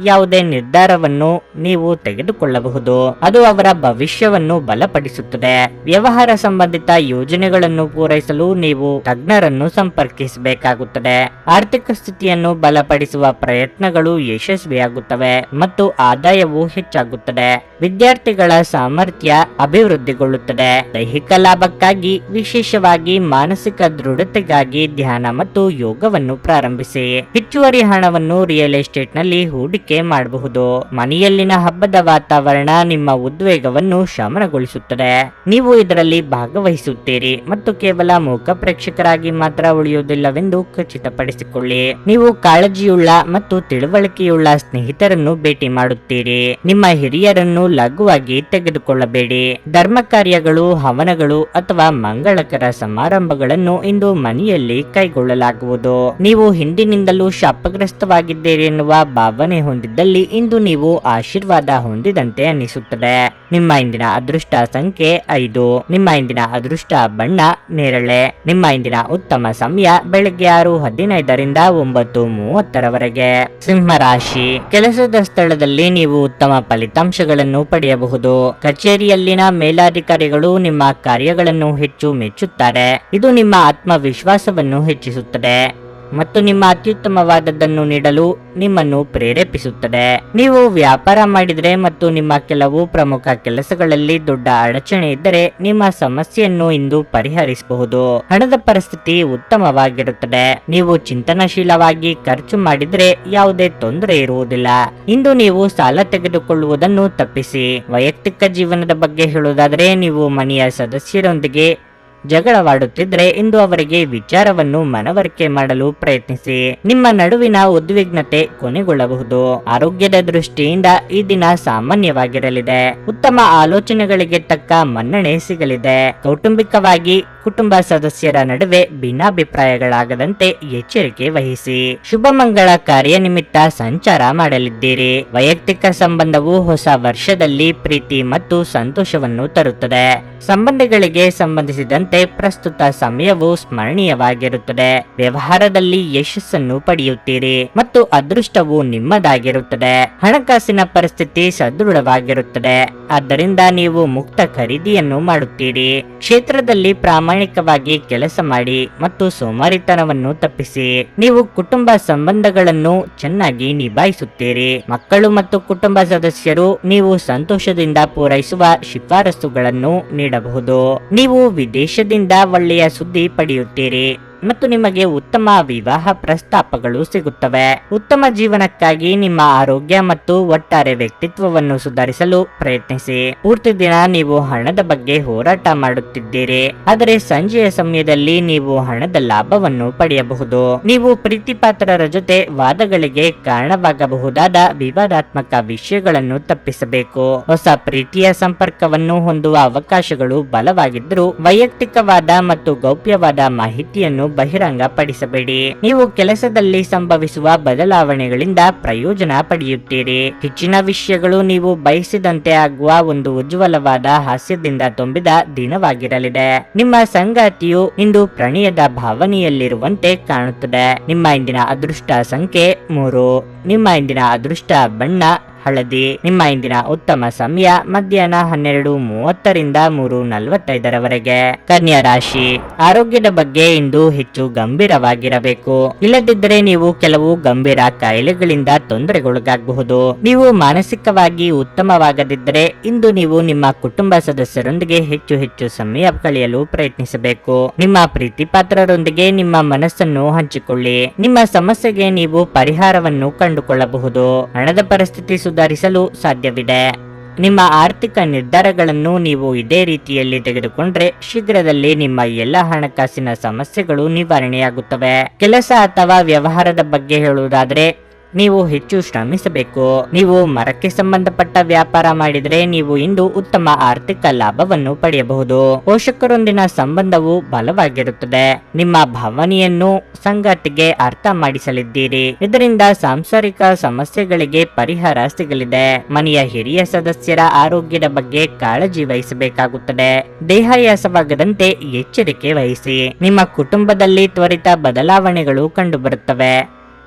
ಯಾವುದೇ ನಿರ್ಧಾರವನ್ನು ನೀವು ತೆಗೆದುಕೊಳ್ಳಬಹುದು. ಅದು ಅವರ ಭವಿಷ್ಯವನ್ನು ಬಲಪಡಿಸುತ್ತದೆ. ವ್ಯವಹಾರ ಸಂಬಂಧಿತ ಯೋಜನೆಗಳನ್ನು ಪೂರೈಸಲು ನೀವು ತಜ್ಞರನ್ನು ಸಂಪರ್ಕಿಸಬೇಕಾಗುತ್ತದೆ. ಆರ್ಥಿಕ ಸ್ಥಿತಿಯನ್ನು ಬಲಪಡಿಸುವ ಪ್ರಯತ್ನಗಳು ಯಶಸ್ವಿಯಾಗುತ್ತವೆ ಮತ್ತು ಆದಾಯವು ಹೆಚ್ಚಾಗುತ್ತದೆ. ವಿದ್ಯಾರ್ಥಿಗಳ ಸಾಮರ್ಥ್ಯ ಅಭಿವೃದ್ಧಿಗೊಳ್ಳುತ್ತದೆ. ದೈಹಿಕ ಲಾಭಕ್ಕಾಗಿ, ವಿಶೇಷವಾಗಿ ಮಾನಸಿಕ ದೃಢತೆಗಾಗಿ ಧ್ಯಾನ ಮತ್ತು ಯೋಗವನ್ನು ಪ್ರಾರಂಭಿಸಿ. ಹೆಚ್ಚುವರಿ ಹಣವನ್ನು ರಿಯಲ್ ಎಸ್ಟೇಟ್ ನಲ್ಲಿ ಹೂಡಿಕೆ ಮಾಡಬಹುದು. ಮನೆಯಲ್ಲಿನ ಹಬ್ಬದ ವಾತಾವರಣ ನಿಮ್ಮ ಉದ್ವೇಗವನ್ನು ಶಮನಗೊಳಿಸುತ್ತದೆ. ನೀವು ಇದರಲ್ಲಿ ಭಾಗವಹಿಸುತ್ತೀರಿ ಮತ್ತು ಕೇವಲ ಮೂಕ ಪ್ರೇಕ್ಷಕರಾಗಿ ಮಾತ್ರ ಉಳಿಯುವುದಿಲ್ಲವೆಂದು ಖಚಿತಪಡಿಸಿಕೊಳ್ಳಿ. ನೀವು ಕಾಳಜಿಯುಳ್ಳ ಮತ್ತು ತಿಳುವಳಿಕೆಯುಳ್ಳ ಸ್ನೇಹಿತರನ್ನು ಭೇಟಿ ಮಾಡುತ್ತೀರಿ. ನಿಮ್ಮ ಹಿರಿಯರನ್ನು ಲಘುವಾಗಿ ತೆಗೆದುಕೊಳ್ಳಬೇಡಿ. ಧರ್ಮ ಕಾರ್ಯಗಳು, ಹವನಗಳು ಅಥವಾ ಮಂಗಳಕರ ಸಮಾರಂಭಗಳನ್ನು ಇಂದು ಮನೆಯಲ್ಲಿ ಕೈಗೊಳ್ಳಲಾಗುವುದು. ನೀವು ಹಿಂದಿನಿಂದಲೂ ಶಾಪಗ್ರಸ್ತವಾಗಿದ್ದೀರಿ ಎನ್ನುವ ಭಾವನೆ ಹೊಂದಿದ್ದಲ್ಲಿ ಇಂದು ನೀವು ಆಶೀರ್ವಾದ ಹೊಂದಿದಂತೆ ಅನಿಸುತ್ತದೆ. ನಿಮ್ಮ ಇಂದಿನ ಅದೃಷ್ಟ ಸಂಖ್ಯೆ 5. ನಿಮ್ಮ ಇಂದಿನ ಅದೃಷ್ಟ ಬಣ್ಣ ನೇರಳೆ. ನಿಮ್ಮ ಇಂದಿನ ಉತ್ತಮ ಸಮಯ ಬೆಳಗ್ಗೆ 6:15ರಿಂದ 9:30ರವರೆಗೆ. ಸಿಂಹ ರಾಶಿ. ಕೆಲಸದ ಸ್ಥಳದಲ್ಲಿ ನೀವು ಉತ್ತಮ ಫಲಿತಾಂಶಗಳನ್ನು ಪಡೆಯಬಹುದು. ಕಚೇರಿಯಲ್ಲಿನ ಮೇಲಾಧಿಕಾರಿಗಳು ನಿಮ್ಮ ಕಾರ್ಯಗಳನ್ನು ಹೆಚ್ಚು ಮೆಚ್ಚುತ್ತಾರೆ. ಇದು ನಿಮ್ಮ ಆತ್ಮವಿಶ್ವಾಸವನ್ನು ಹೆಚ್ಚಿಸುತ್ತದೆ ಮತ್ತು ನಿಮ್ಮ ಅತ್ಯುತ್ತಮವಾದದ್ದನ್ನು ನೀಡಲು ನಿಮ್ಮನ್ನು ಪ್ರೇರೇಪಿಸುತ್ತದೆ. ನೀವು ವ್ಯಾಪಾರ ಮಾಡಿದರೆ ಮತ್ತು ನಿಮ್ಮ ಕೆಲವು ಪ್ರಮುಖ ಕೆಲಸಗಳಲ್ಲಿ ದೊಡ್ಡ ಅಡಚಣೆ ಇದ್ದರೆ ನಿಮ್ಮ ಸಮಸ್ಯೆಯನ್ನು ಇಂದು ಪರಿಹರಿಸಬಹುದು. ಹಣದ ಪರಿಸ್ಥಿತಿ ಉತ್ತಮವಾಗಿರುತ್ತದೆ. ನೀವು ಚಿಂತನಶೀಲವಾಗಿ ಖರ್ಚು ಮಾಡಿದರೆ ಯಾವುದೇ ತೊಂದರೆ ಇರುವುದಿಲ್ಲ. ಇಂದು ನೀವು ಸಾಲ ತೆಗೆದುಕೊಳ್ಳುವುದನ್ನು ತಪ್ಪಿಸಿ. ವೈಯಕ್ತಿಕ ಜೀವನದ ಬಗ್ಗೆ ಹೇಳುವುದಾದರೆ, ನೀವು ಮನೆಯ ಸದಸ್ಯರೊಂದಿಗೆ ಜಗಳವಾಡುತ್ತಿದ್ರೆ ಇಂದು ಅವರಿಗೆ ವಿಚಾರವನ್ನು ಮನವರಿಕೆ ಮಾಡಲು ಪ್ರಯತ್ನಿಸಿ. ನಿಮ್ಮ ನಡುವಿನ ಉದ್ವಿಗ್ನತೆ ಕೊನೆಗೊಳ್ಳಬಹುದು. ಆರೋಗ್ಯದ ದೃಷ್ಟಿಯಿಂದ ಈ ದಿನ ಸಾಮಾನ್ಯವಾಗಿರಲಿದೆ. ಉತ್ತಮ ಆಲೋಚನೆಗಳಿಗೆ ತಕ್ಕ ಮನ್ನಣೆ ಸಿಗಲಿದೆ. ಕೌಟುಂಬಿಕವಾಗಿ ಕುಟುಂಬ ಸದಸ್ಯರ ನಡುವೆ ಭಿನ್ನಾಭಿಪ್ರಾಯಗಳಾಗದಂತೆ ಎಚ್ಚರಿಕೆ ವಹಿಸಿ. ಶುಭ ಮಂಗಳ ಕಾರ್ಯ ನಿಮಿತ್ತ ಸಂಚಾರ ಮಾಡಲಿದ್ದೀರಿ. ವೈಯಕ್ತಿಕ ಸಂಬಂಧವು ಹೊಸ ವರ್ಷದಲ್ಲಿ ಪ್ರೀತಿ ಮತ್ತು ಸಂತೋಷವನ್ನು ತರುತ್ತದೆ. ಸಂಬಂಧಗಳಿಗೆ ಸಂಬಂಧಿಸಿದಂತೆ ಪ್ರಸ್ತುತ ಸಮಯವು ಸ್ಮರಣೀಯವಾಗಿರುತ್ತದೆ. ವ್ಯವಹಾರದಲ್ಲಿ ಯಶಸ್ಸನ್ನು ಪಡೆಯುತ್ತೀರಿ ಮತ್ತು ಅದೃಷ್ಟವು ನಿಮ್ಮದಾಗಿರುತ್ತದೆ. ಹಣಕಾಸಿನ ಪರಿಸ್ಥಿತಿ ಸದೃಢವಾಗಿರುತ್ತದೆ. ಆದ್ದರಿಂದ ನೀವು ಮುಕ್ತ ಖರೀದಿಯನ್ನು ಮಾಡುತ್ತೀರಿ. ಕ್ಷೇತ್ರದಲ್ಲಿ ಪ್ರಾಮಾಣಿಕವಾಗಿ ಕೆಲಸ ಮಾಡಿ ಮತ್ತು ಸೋಮಾರಿತನವನ್ನು ತಪ್ಪಿಸಿ. ನೀವು ಕುಟುಂಬ ಸಂಬಂಧಗಳನ್ನು ಚೆನ್ನಾಗಿ ನಿಭಾಯಿಸುತ್ತೀರಿ. ಮಕ್ಕಳು ಮತ್ತು ಕುಟುಂಬ ಸದಸ್ಯರು ನೀವು ಸಂತೋಷದಿಂದ ಪೂರೈಸುವ ಶಿಫಾರಸುಗಳನ್ನು ನೀಡಬಹುದು. ನೀವು ವಿದೇಶದಿಂದ ಒಳ್ಳೆಯ ಸುದ್ದಿ ಪಡೆಯುತ್ತೀರಿ ಮತ್ತು ನಿಮಗೆ ಉತ್ತಮ ವಿವಾಹ ಪ್ರಸ್ತಾಪಗಳು ಸಿಗುತ್ತವೆ. ಉತ್ತಮ ಜೀವನಕ್ಕಾಗಿ ನಿಮ್ಮ ಆರೋಗ್ಯ ಮತ್ತು ಒಟ್ಟಾರೆ ವ್ಯಕ್ತಿತ್ವವನ್ನು ಸುಧಾರಿಸಲು ಪ್ರಯತ್ನಿಸಿ. ಪೂರ್ತಿ ದಿನ ನೀವು ಹಣದ ಬಗ್ಗೆ ಹೋರಾಟ ಮಾಡುತ್ತಿದ್ದೀರಿ, ಆದರೆ ಸಂಜೆಯ ಸಮಯದಲ್ಲಿ ನೀವು ಹಣದ ಲಾಭವನ್ನು ಪಡೆಯಬಹುದು. ನೀವು ಪ್ರೀತಿಪಾತ್ರರ ಜೊತೆ ವಾದಗಳಿಗೆ ಕಾರಣವಾಗಬಹುದಾದ ವಿವಾದಾತ್ಮಕ ವಿಷಯಗಳನ್ನು ತಪ್ಪಿಸಬೇಕು. ಹೊಸ ಪ್ರೀತಿಯ ಸಂಪರ್ಕವನ್ನು ಹೊಂದುವ ಅವಕಾಶಗಳು ಬಲವಾಗಿದ್ದರೂ ವೈಯಕ್ತಿಕವಾದ ಮತ್ತು ಗೌಪ್ಯವಾದ ಮಾಹಿತಿಯನ್ನು ಬಹಿರಂಗ ಪಡಿಸಬೇಡಿ. ನೀವು ಕೆಲಸದಲ್ಲಿ ಸಂಭವಿಸುವ ಬದಲಾವಣೆಗಳಿಂದ ಪ್ರಯೋಜನ ಪಡೆಯುತ್ತೀರಿ. ಹೆಚ್ಚಿನ ವಿಷಯಗಳು ನೀವು ಬಯಸಿದಂತೆ ಆಗುವ ಒಂದು ಉಜ್ವಲವಾದ ಹಾಸ್ಯದಿಂದ ತುಂಬಿದ ದಿನವಾಗಿರಲಿದೆ. ನಿಮ್ಮ ಸಂಗಾತಿಯು ಇಂದು ಪ್ರಣಯದ ಭಾವನೆಯಲ್ಲಿರುವಂತೆ ಕಾಣುತ್ತದೆ. ನಿಮ್ಮ ಇಂದಿನ ಅದೃಷ್ಟ ಸಂಖ್ಯೆ 3. ನಿಮ್ಮ ಇಂದಿನ ಅದೃಷ್ಟ ಬಣ್ಣ ಹಳದಿ. ನಿಮ್ಮ ಇಂದಿನ ಉತ್ತಮ ಸಮಯ ಮಧ್ಯಾಹ್ನ 12:30ರಿಂದ 3:45ರವರೆಗೆ. ಕನ್ಯಾ ರಾಶಿ. ಆರೋಗ್ಯದ ಬಗ್ಗೆ ಇಂದು ಹೆಚ್ಚು ಗಂಭೀರವಾಗಿರಬೇಕು. ಇಲ್ಲದಿದ್ದರೆ ನೀವು ಕೆಲವು ಗಂಭೀರ ಕಾಯಿಲೆಗಳಿಂದ ತೊಂದರೆಗೊಳಗಾಗಬಹುದು. ನೀವು ಮಾನಸಿಕವಾಗಿ ಉತ್ತಮವಾಗದಿದ್ದರೆ ಇಂದು ನೀವು ನಿಮ್ಮ ಕುಟುಂಬ ಸದಸ್ಯರೊಂದಿಗೆ ಹೆಚ್ಚು ಸಮಯ ಕಳೆಯಲು ಪ್ರಯತ್ನಿಸಬೇಕು. ನಿಮ್ಮ ಪ್ರೀತಿಪಾತ್ರರೊಂದಿಗೆ ನಿಮ್ಮ ಮನಸ್ಸನ್ನು ಹಂಚಿಕೊಳ್ಳಿ. ನಿಮ್ಮ ಸಮಸ್ಯೆಗೆ ನೀವು ಪರಿಹಾರವನ್ನು ಕಂಡುಕೊಳ್ಳಬಹುದು. ಹಣದ ಪರಿಸ್ಥಿತಿ ಸುಧಾರಿಸಲು ಸಾಧ್ಯವಿದೆ. ನಿಮ್ಮ ಆರ್ಥಿಕ ನಿರ್ಧಾರಗಳನ್ನು ನೀವು ಇದೇ ರೀತಿಯಲ್ಲಿ ತೆಗೆದುಕೊಂಡ್ರೆ ಶೀಘ್ರದಲ್ಲಿ ನಿಮ್ಮ ಎಲ್ಲ ಹಣಕಾಸಿನ ಸಮಸ್ಯೆಗಳು ನಿವಾರಣೆಯಾಗುತ್ತವೆ. ಕೆಲಸ ಅಥವಾ ವ್ಯವಹಾರದ ಬಗ್ಗೆ ಹೇಳುವುದಾದರೆ, ನೀವು ಹೆಚ್ಚು ಶ್ರಮಿಸಬೇಕು. ನೀವು ಮರಕ್ಕೆ ಸಂಬಂಧಪಟ್ಟ ವ್ಯಾಪಾರ ಮಾಡಿದರೆ ನೀವು ಇಂದು ಉತ್ತಮ ಆರ್ಥಿಕ ಲಾಭವನ್ನು ಪಡೆಯಬಹುದು. ಪೋಷಕರೊಂದಿನ ಸಂಬಂಧವು ಬಲವಾಗಿರುತ್ತದೆ. ನಿಮ್ಮ ಭಾವನೆಯನ್ನು ಸಂಗಾತಿಗೆ ಅರ್ಥ ಮಾಡಿಸಲಿದ್ದೀರಿ. ಇದರಿಂದ ಸಾಂಸಾರಿಕ ಸಮಸ್ಯೆಗಳಿಗೆ ಪರಿಹಾರ ಸಿಗಲಿದೆ. ಮನೆಯ ಹಿರಿಯ ಸದಸ್ಯರ ಆರೋಗ್ಯದ ಬಗ್ಗೆ ಕಾಳಜಿ ವಹಿಸಬೇಕಾಗುತ್ತದೆ. ದೇಹಾಯಾಸವಾಗದಂತೆ ಎಚ್ಚರಿಕೆ ವಹಿಸಿ. ನಿಮ್ಮ ಕುಟುಂಬದಲ್ಲಿ ತ್ವರಿತ ಬದಲಾವಣೆಗಳು ಕಂಡುಬರುತ್ತವೆ.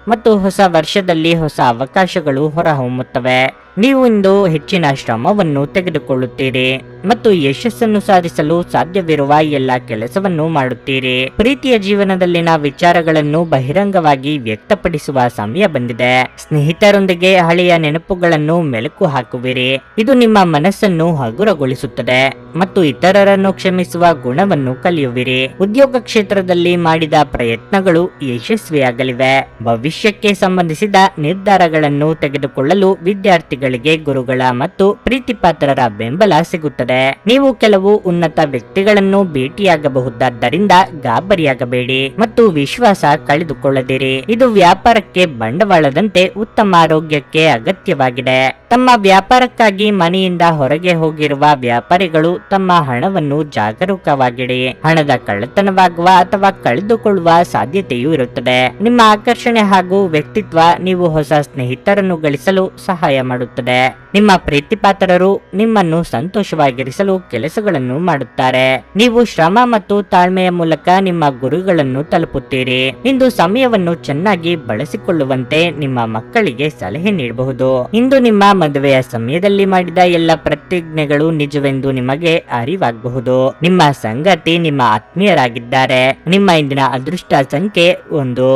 ಮತ್ತು ಹೊಸ ವರ್ಷದಲ್ಲಿ ಹೊಸ ಅವಕಾಶಗಳು ಹೊರಹೊಮ್ಮುತ್ತವೆ. ನೀವು ಇಂದು ಹೆಚ್ಚಿನ ಶ್ರಮವನ್ನು ತೆಗೆದುಕೊಳ್ಳುತ್ತೀರಿ ಮತ್ತು ಯಶಸ್ಸನ್ನು ಸಾಧಿಸಲು ಸಾಧ್ಯವಿರುವ ಎಲ್ಲ ಕೆಲಸವನ್ನು ಮಾಡುತ್ತೀರಿ. ಪ್ರೀತಿಯ ಜೀವನದಲ್ಲಿನ ವಿಚಾರಗಳನ್ನು ಬಹಿರಂಗವಾಗಿ ವ್ಯಕ್ತಪಡಿಸುವ ಸಮಯ ಬಂದಿದೆ. ಸ್ನೇಹಿತರೊಂದಿಗೆ ಹಳೆಯ ನೆನಪುಗಳನ್ನು ಮೆಲುಕು ಹಾಕುವಿರಿ. ಇದು ನಿಮ್ಮ ಮನಸ್ಸನ್ನು ಹಗುರಗೊಳಿಸುತ್ತದೆ ಮತ್ತು ಇತರರನ್ನು ಕ್ಷಮಿಸುವ ಗುಣವನ್ನು ಕಲಿಯುವಿರಿ. ಉದ್ಯೋಗ ಕ್ಷೇತ್ರದಲ್ಲಿ ಮಾಡಿದ ಪ್ರಯತ್ನಗಳು ಯಶಸ್ವಿಯಾಗಲಿವೆ. ಭವಿಷ್ಯಕ್ಕೆ ಸಂಬಂಧಿಸಿದ ನಿರ್ಧಾರಗಳನ್ನು ತೆಗೆದುಕೊಳ್ಳಲು ವಿದ್ಯಾರ್ಥಿಗಳಿಗೆ ಗುರುಗಳ ಮತ್ತು ಪ್ರೀತಿಪಾತ್ರರ ಬೆಂಬಲ ಸಿಗುತ್ತದೆ. ನೀವು ಕೆಲವು ಉನ್ನತ ವ್ಯಕ್ತಿಗಳನ್ನು ಭೇಟಿಯಾಗಬಹುದಾದ್ದರಿಂದ ಗಾಬರಿಯಾಗಬೇಡಿ ಮತ್ತು ವಿಶ್ವಾಸ ಕಳೆದುಕೊಳ್ಳದಿರಿ. ಇದು ವ್ಯಾಪಾರಕ್ಕೆ ಬಂಡವಾಳದಂತೆ ಉತ್ತಮ ಆರೋಗ್ಯಕ್ಕೆ ಅಗತ್ಯವಾಗಿದೆ. ತಮ್ಮ ವ್ಯಾಪಾರಕ್ಕಾಗಿ ಮನೆಯಿಂದ ಹೊರಗೆ ಹೋಗಿರುವ ವ್ಯಾಪಾರಿಗಳು ತಮ್ಮ ಹಣವನ್ನು ಜಾಗರೂಕವಾಗಿಡಿ. ಹಣದ ಕಳ್ಳತನವಾಗುವ ಅಥವಾ ಕಳೆದುಕೊಳ್ಳುವ ಸಾಧ್ಯತೆಯೂ ಇರುತ್ತದೆ. ನಿಮ್ಮ ಆಕರ್ಷಣೆ ಹಾಗೂ ವ್ಯಕ್ತಿತ್ವ ನೀವು ಹೊಸ ಸ್ನೇಹಿತರನ್ನು ಗಳಿಸಲು ಸಹಾಯ ಮಾಡುತ್ತದೆ. ನಿಮ್ಮ ಪ್ರೀತಿಪಾತ್ರರು ನಿಮ್ಮನ್ನು ಸಂತೋಷವಾಗಿರಿಸಲು ಕೆಲಸಗಳನ್ನು ಮಾಡುತ್ತಾರೆ. ನೀವು ಶ್ರಮ ಮತ್ತು ತಾಳ್ಮೆಯ ಮೂಲಕ ನಿಮ್ಮ ಗುರಿಗಳನ್ನು ತಲುಪುತ್ತೀರಿ. ಇಂದು ಸಮಯವನ್ನು ಚೆನ್ನಾಗಿ ಬಳಸಿಕೊಳ್ಳುವಂತೆ ನಿಮ್ಮ ಮಕ್ಕಳಿಗೆ ಸಲಹೆ ನೀಡಬಹುದು. ಇಂದು ನಿಮ್ಮ ಮದುವೆಯ ಸಮಯದಲ್ಲಿ ಮಾಡಿದ ಎಲ್ಲ ಪ್ರತಿಜ್ಞೆಗಳು ನಿಜವೆಂದು ನಿಮಗೆ ಅರಿವಾಗಬಹುದು. ನಿಮ್ಮ ಸಂಗಾತಿ ನಿಮ್ಮ ಆತ್ಮೀಯರಾಗಿದ್ದಾರೆ. ನಿಮ್ಮ ಇಂದಿನ ಅದೃಷ್ಟ ಸಂಖ್ಯೆ 1.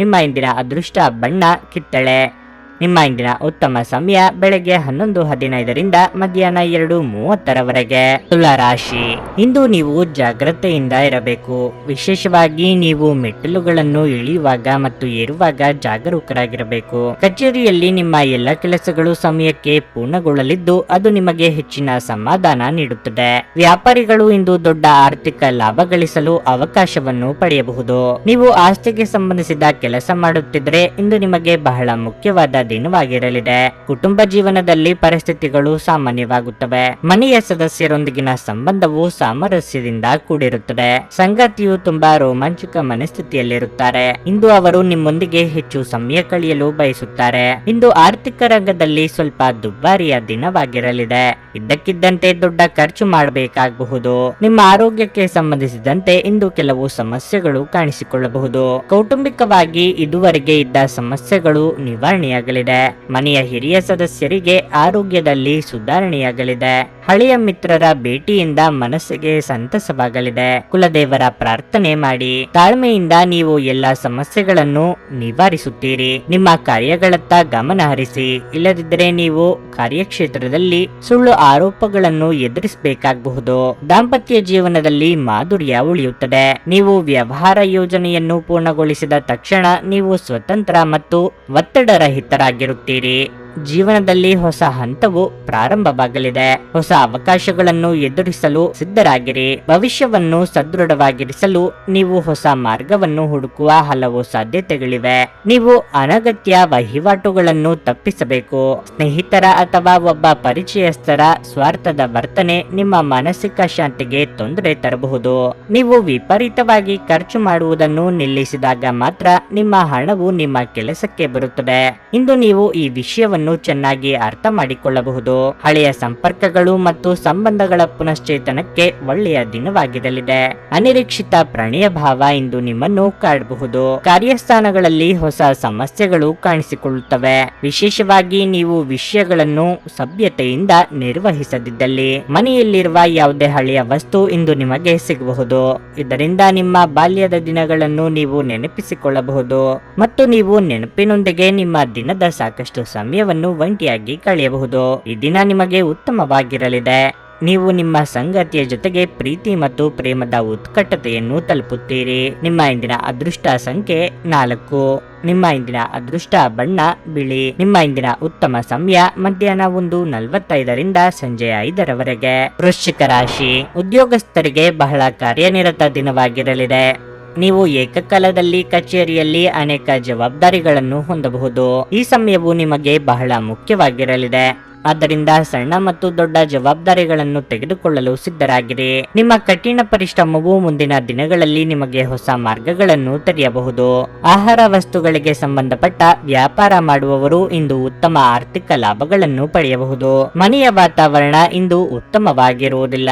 ನಿಮ್ಮ ಇಂದಿನ ಅದೃಷ್ಟ ಬಣ್ಣ ಕಿತ್ತಳೆ. ನಿಮ್ಮ ಇಂದಿನ ಉತ್ತಮ ಸಮಯ ಬೆಳಗ್ಗೆ 11:15 ಮಧ್ಯಾಹ್ನ 2:30 ತುಲಾ ರಾಶಿ. ಇಂದು ನೀವು ಜಾಗ್ರತೆಯಿಂದ ಇರಬೇಕು. ವಿಶೇಷವಾಗಿ ನೀವು ಮೆಟ್ಟಿಲುಗಳನ್ನು ಇಳಿಯುವಾಗ ಮತ್ತು ಏರುವಾಗ ಜಾಗರೂಕರಾಗಿರಬೇಕು. ಕಚೇರಿಯಲ್ಲಿ ನಿಮ್ಮ ಎಲ್ಲ ಕೆಲಸಗಳು ಸಮಯಕ್ಕೆ ಪೂರ್ಣಗೊಳ್ಳಲಿದ್ದು ಅದು ನಿಮಗೆ ಹೆಚ್ಚಿನ ಸಮಾಧಾನ ನೀಡುತ್ತದೆ. ವ್ಯಾಪಾರಿಗಳು ಇಂದು ದೊಡ್ಡ ಆರ್ಥಿಕ ಲಾಭ ಗಳಿಸಲು ಅವಕಾಶವನ್ನು ಪಡೆಯಬಹುದು. ನೀವು ಆಸ್ತಿಗೆ ಸಂಬಂಧಿಸಿದ ಕೆಲಸ ಮಾಡುತ್ತಿದ್ದರೆ ಇಂದು ನಿಮಗೆ ಬಹಳ ಮುಖ್ಯವಾದ ದಿನವಾಗಿರಲಿದೆ. ಕುಟುಂಬ ಜೀವನದಲ್ಲಿ ಪರಿಸ್ಥಿತಿಗಳು ಸಾಮಾನ್ಯವಾಗುತ್ತವೆ. ಮನೆಯ ಸದಸ್ಯರೊಂದಿಗಿನ ಸಂಬಂಧವು ಸಾಮರಸ್ಯದಿಂದ ಕೂಡಿರುತ್ತದೆ. ಸಂಗಾತಿಯು ತುಂಬಾ ರೋಮಾಂಚಕ ಮನಸ್ಥಿತಿಯಲ್ಲಿರುತ್ತಾರೆ. ಇಂದು ಅವರು ನಿಮ್ಮೊಂದಿಗೆ ಹೆಚ್ಚು ಸಮಯ ಕಳೆಯಲು ಬಯಸುತ್ತಾರೆ. ಇಂದು ಆರ್ಥಿಕ ರಂಗದಲ್ಲಿ ಸ್ವಲ್ಪ ದುಬಾರಿಯ ದಿನವಾಗಿರಲಿದೆ. ಇದ್ದಕ್ಕಿದ್ದಂತೆ ದೊಡ್ಡ ಖರ್ಚು ಮಾಡಬೇಕಾಗಬಹುದು. ನಿಮ್ಮ ಆರೋಗ್ಯಕ್ಕೆ ಸಂಬಂಧಿಸಿದಂತೆ ಇಂದು ಕೆಲವು ಸಮಸ್ಯೆಗಳು ಕಾಣಿಸಿಕೊಳ್ಳಬಹುದು. ಕೌಟುಂಬಿಕವಾಗಿ ಇದುವರೆಗೆ ಇದ್ದ ಸಮಸ್ಯೆಗಳು ನಿವಾರಣೆಯಾಗಲಿದೆ. ಮನೆಯ ಹಿರಿಯ ಸದಸ್ಯರಿಗೆ ಆರೋಗ್ಯದಲ್ಲಿ ಸುಧಾರಣೆಯಾಗಲಿದೆ. ಹಳೆಯ ಮಿತ್ರರ ಭೇಟಿಯಿಂದ ಮನಸ್ಸಿಗೆ ಸಂತಸವಾಗಲಿದೆ. ಕುಲದೇವರ ಪ್ರಾರ್ಥನೆ ಮಾಡಿ. ತಾಳ್ಮೆಯಿಂದ ನೀವು ಎಲ್ಲ ಸಮಸ್ಯೆಗಳನ್ನು ನಿವಾರಿಸುತ್ತೀರಿ. ನಿಮ್ಮ ಕಾರ್ಯಗಳತ್ತ ಗಮನ ಹರಿಸಿ. ಇಲ್ಲದಿದ್ದರೆ ನೀವು ಕಾರ್ಯಕ್ಷೇತ್ರದಲ್ಲಿ ಸುಳ್ಳು ಆರೋಪಗಳನ್ನು ಎದುರಿಸಬೇಕಾಗಬಹುದು. ದಾಂಪತ್ಯ ಜೀವನದಲ್ಲಿ ಮಾಧುರ್ಯ ಉಳಿಯುತ್ತದೆ. ನೀವು ವ್ಯವಹಾರ ಯೋಜನೆಯನ್ನು ಪೂರ್ಣಗೊಳಿಸಿದ ತಕ್ಷಣ ನೀವು ಸ್ವತಂತ್ರ ಮತ್ತು ಒತ್ತಡರಹಿತರಾಗಿರುತ್ತೀರಿ. ಜೀವನದಲ್ಲಿ ಹೊಸ ಹಂತವು ಪ್ರಾರಂಭವಾಗಲಿದೆ. ಹೊಸ ಅವಕಾಶಗಳನ್ನು ಎದುರಿಸಲು ಸಿದ್ಧರಾಗಿರಿ. ಭವಿಷ್ಯವನ್ನು ಸದೃಢವಾಗಿರಿಸಲು ನೀವು ಹೊಸ ಮಾರ್ಗವನ್ನು ಹುಡುಕುವ ಹಲವು ಸಾಧ್ಯತೆಗಳಿವೆ. ನೀವು ಅನಗತ್ಯ ವಹಿವಾಟುಗಳನ್ನು ತಪ್ಪಿಸಬೇಕು. ಸ್ನೇಹಿತರ ಅಥವಾ ಒಬ್ಬ ಪರಿಚಯಸ್ಥರ ಸ್ವಾರ್ಥದ ವರ್ತನೆ ನಿಮ್ಮ ಮಾನಸಿಕ ಶಾಂತಿಗೆ ತೊಂದರೆ ತರಬಹುದು. ನೀವು ವಿಪರೀತವಾಗಿ ಖರ್ಚು ಮಾಡುವುದನ್ನು ನಿಲ್ಲಿಸಿದಾಗ ಮಾತ್ರ ನಿಮ್ಮ ಹಣವು ನಿಮ್ಮ ಕೆಲಸಕ್ಕೆ ಬರುತ್ತದೆ. ಇಂದು ನೀವು ಈ ವಿಷಯವನ್ನು ಚೆನ್ನಾಗಿ ಅರ್ಥ ಮಾಡಿಕೊಳ್ಳಬಹುದು. ಹಳೆಯ ಸಂಪರ್ಕಗಳು ಮತ್ತು ಸಂಬಂಧಗಳ ಪುನಶ್ಚೇತನಕ್ಕೆ ಒಳ್ಳೆಯ ದಿನವಾಗಿರಲಿದೆ. ಅನಿರೀಕ್ಷಿತ ಪ್ರಣಯ ಭಾವ ಇಂದು ನಿಮ್ಮನ್ನು ಕಾಡಬಹುದು. ಕಾರ್ಯಸ್ಥಾನಗಳಲ್ಲಿ ಹೊಸ ಸಮಸ್ಯೆಗಳು ಕಾಣಿಸಿಕೊಳ್ಳುತ್ತವೆ. ವಿಶೇಷವಾಗಿ ನೀವು ವಿಷಯಗಳನ್ನು ಸಭ್ಯತೆಯಿಂದ ನಿರ್ವಹಿಸದಿದ್ದಲ್ಲಿ. ಮನೆಯಲ್ಲಿರುವ ಯಾವುದೇ ಹಳೆಯ ವಸ್ತು ಇಂದು ನಿಮಗೆ ಸಿಗಬಹುದು. ಇದರಿಂದ ನಿಮ್ಮ ಬಾಲ್ಯದ ದಿನಗಳನ್ನು ನೀವು ನೆನಪಿಸಿಕೊಳ್ಳಬಹುದು ಮತ್ತು ನೀವು ನೆನಪಿನೊಂದಿಗೆ ನಿಮ್ಮ ದಿನದ ಸಾಕಷ್ಟು ಸಮಯವನ್ನು ಒಂಟಿಯಾಗಿ ಕಳೆಯಬಹುದು. ಈ ದಿನ ನಿಮಗೆ ಉತ್ತಮವಾಗಿರಲಿದೆ. ನೀವು ನಿಮ್ಮ ಸಂಗಾತಿಯ ಜೊತೆಗೆ ಪ್ರೀತಿ ಮತ್ತು ಪ್ರೇಮದ ಉತ್ಕಟತೆಯನ್ನು ತಲುಪುತ್ತೀರಿ. ನಿಮ್ಮ ಇಂದಿನ ಅದೃಷ್ಟ ಸಂಖ್ಯೆ 4. ನಿಮ್ಮ ಇಂದಿನ ಅದೃಷ್ಟ ಬಣ್ಣ ಬಿಳಿ. ನಿಮ್ಮ ಇಂದಿನ ಉತ್ತಮ ಸಮಯ ಮಧ್ಯಾಹ್ನ 1:45 ಸಂಜೆ 5:00 ವೃಶ್ಚಿಕ ರಾಶಿ. ಉದ್ಯೋಗಸ್ಥರಿಗೆ ಬಹಳ ಕಾರ್ಯನಿರತ ದಿನವಾಗಿರಲಿದೆ. ನೀವು ಏಕಕಾಲದಲ್ಲಿ ಕಚೇರಿಯಲ್ಲಿ ಅನೇಕ ಜವಾಬ್ದಾರಿಗಳನ್ನು ಹೊಂದಬಹುದು. ಈ ಸಮಯವು ನಿಮಗೆ ಬಹಳ ಮುಖ್ಯವಾಗಿರಲಿದೆ. ಆದ್ದರಿಂದ ಸಣ್ಣ ಮತ್ತು ದೊಡ್ಡ ಜವಾಬ್ದಾರಿಗಳನ್ನು ತೆಗೆದುಕೊಳ್ಳಲು ಸಿದ್ಧರಾಗಿರಿ. ನಿಮ್ಮ ಕಠಿಣ ಪರಿಶ್ರಮವು ಮುಂದಿನ ದಿನಗಳಲ್ಲಿ ನಿಮಗೆ ಹೊಸ ಮಾರ್ಗಗಳನ್ನು ತೆರೆಯಬಹುದು. ಆಹಾರ ವಸ್ತುಗಳಿಗೆ ಸಂಬಂಧಪಟ್ಟ ವ್ಯಾಪಾರ ಮಾಡುವವರು ಇಂದು ಉತ್ತಮ ಆರ್ಥಿಕ ಲಾಭಗಳನ್ನು ಪಡೆಯಬಹುದು. ಮನೆಯ ವಾತಾವರಣ ಇಂದು ಉತ್ತಮವಾಗಿರುವುದಿಲ್ಲ.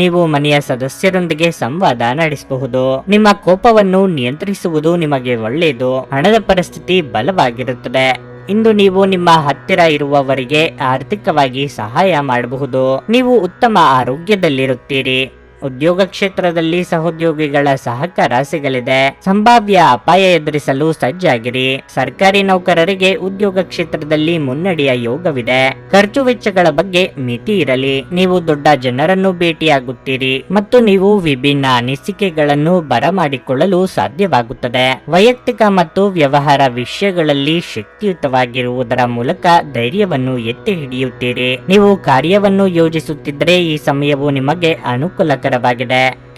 ನೀವು ಮನೆಯ ಸದಸ್ಯರೊಂದಿಗೆ ಸಂವಾದ ನಡೆಸಬಹುದು. ನಿಮ್ಮ ಕೋಪವನ್ನು ನಿಯಂತ್ರಿಸುವುದು ನಿಮಗೆ ಒಳ್ಳೆಯದು. ಹಣದ ಪರಿಸ್ಥಿತಿ ಬಲವಾಗಿರುತ್ತದೆ. ಇಂದು ನೀವು ನಿಮ್ಮ ಹತ್ತಿರ ಇರುವವರಿಗೆ ಆರ್ಥಿಕವಾಗಿ ಸಹಾಯ ಮಾಡಬಹುದು. ನೀವು ಉತ್ತಮ ಆರೋಗ್ಯದಲ್ಲಿರುತ್ತೀರಿ. ಉದ್ಯೋಗ ಕ್ಷೇತ್ರದಲ್ಲಿ ಸಹೋದ್ಯೋಗಿಗಳ ಸಹಕಾರ ಸಿಗಲಿದೆ. ಸಂಭಾವ್ಯ ಅಪಾಯ ಎದುರಿಸಲು ಸಜ್ಜಾಗಿರಿ. ಸರ್ಕಾರಿ ನೌಕರರಿಗೆ ಉದ್ಯೋಗ ಕ್ಷೇತ್ರದಲ್ಲಿ ಮುನ್ನಡೆಯ ಯೋಗವಿದೆ. ಖರ್ಚು ವೆಚ್ಚಗಳ ಬಗ್ಗೆ ಮಿತಿ ಇರಲಿ. ನೀವು ದೊಡ್ಡ ಜನರನ್ನು ಭೇಟಿಯಾಗುತ್ತೀರಿ ಮತ್ತು ನೀವು ವಿಭಿನ್ನ ಅನಿಸಿಕೆಗಳನ್ನು ಬರಮಾಡಿಕೊಳ್ಳಲು ಸಾಧ್ಯವಾಗುತ್ತದೆ. ವೈಯಕ್ತಿಕ ಮತ್ತು ವ್ಯವಹಾರ ವಿಷಯಗಳಲ್ಲಿ ಶಕ್ತಿಯುತವಾಗಿರುವುದರ ಮೂಲಕ ಧೈರ್ಯವನ್ನು ಎತ್ತಿ ಹಿಡಿಯುತ್ತೀರಿ. ನೀವು ಕಾರ್ಯವನ್ನು ಯೋಜಿಸುತ್ತಿದ್ದರೆ ಈ ಸಮಯವು ನಿಮಗೆ ಅನುಕೂಲಕರ